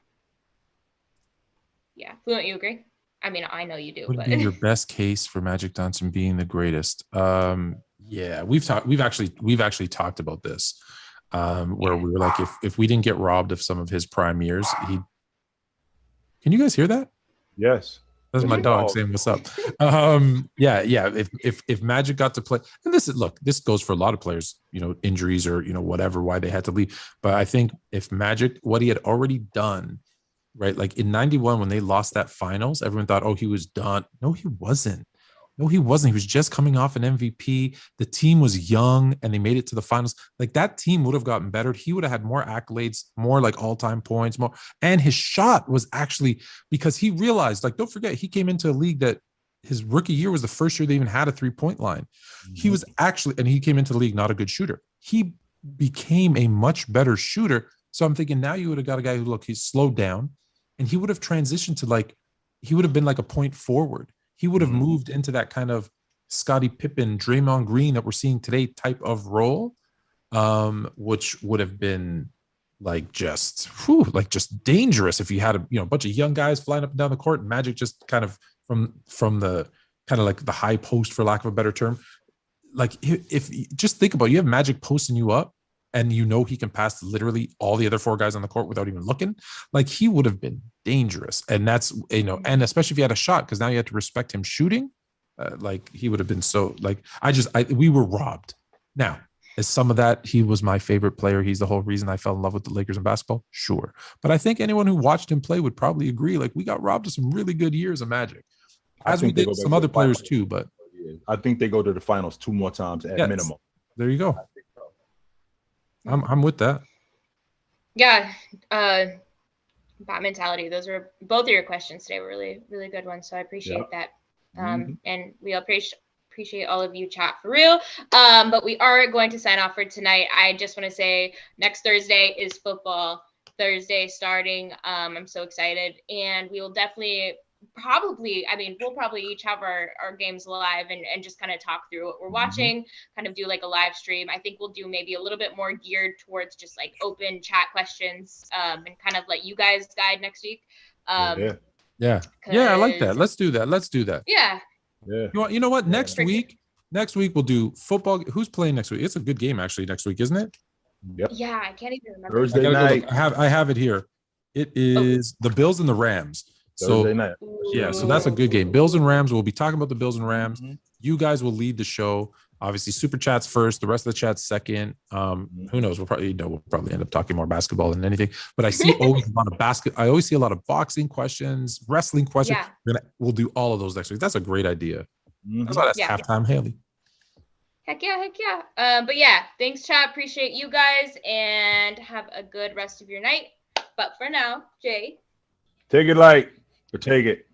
Yeah. Fluent, you agree? I mean, I know you do. Would be your best case for Magic Johnson being the greatest? Yeah, we've actually talked about this. Where we were like, if we didn't get robbed of some of his prime years, can you guys hear that? Yes. That's my dog saying what's up. Yeah. If Magic got to play, and this goes for a lot of players, you know, injuries or, you know, whatever, why they had to leave. But I think if Magic, what he had already done, right? Like in 91, when they lost that finals, everyone thought, oh, he was done. No, he wasn't. He was just coming off an MVP. The team was young and they made it to the finals. Like, that team would have gotten better. He would have had more accolades, more like all-time points, more. And his shot was actually, because he realized, like, don't forget, he came into a league that his rookie year was the first year they even had a 3-point line. Mm-hmm. He was actually, and he came into the league not a good shooter. He became a much better shooter. So I'm thinking now you would have got a guy who, he's slowed down and he would have transitioned to he would have been like a point forward. He would have moved into that kind of Scottie Pippen, Draymond Green that we're seeing today type of role, which would have been just dangerous if you had a bunch of young guys flying up and down the court, and Magic just kind of from the kind of like the high post, for lack of a better term. Like, if just think about it, you have Magic posting you up, and he can pass literally all the other 4 guys on the court without even looking. Like, he would have been dangerous. And that's, and especially if he had a shot, because now you have to respect him shooting. He would have been so, we were robbed. Now, is some of that, he was my favorite player, he's the whole reason I fell in love with the Lakers and basketball? Sure. But I think anyone who watched him play would probably agree, we got robbed of some really good years of Magic. As we did some other players too, but I think they go to the finals 2 more times at minimum. There you go. I'm with that. Yeah. Bat mentality. Those were both of your questions today were really, really good ones. So I appreciate that. And we appreciate all of you, chat, for real. But we are going to sign off for tonight. I just want to say next Thursday is football Thursday starting. I'm so excited, and we will definitely we'll probably each have our games live and just kind of talk through what we're watching, kind of do like a live stream. I think we'll do maybe a little bit more geared towards just open chat questions, and kind of let you guys guide next week. Yeah, I like that. Let's do that. Yeah. You know what? Next week we'll do football. Who's playing next week? It's a good game actually next week, isn't it? Yep. Yeah, I can't even remember. Thursday night. I have it here. It is the Bills and the Rams. Thursday night. Yeah, so that's a good game. Bills and Rams. We'll be talking about the Bills and Rams. You guys will lead the show. Obviously, super chats first. The rest of the chats second. Who knows? We'll probably end up talking more basketball than anything. But I see always a lot of I always see a lot of boxing questions, wrestling questions. Yeah. We'll do all of those next week. That's a great idea. That's why that's halftime, Haley. Heck yeah. But yeah, thanks, chat. Appreciate you guys, and have a good rest of your night. But for now, Jay, take it light. Or take it.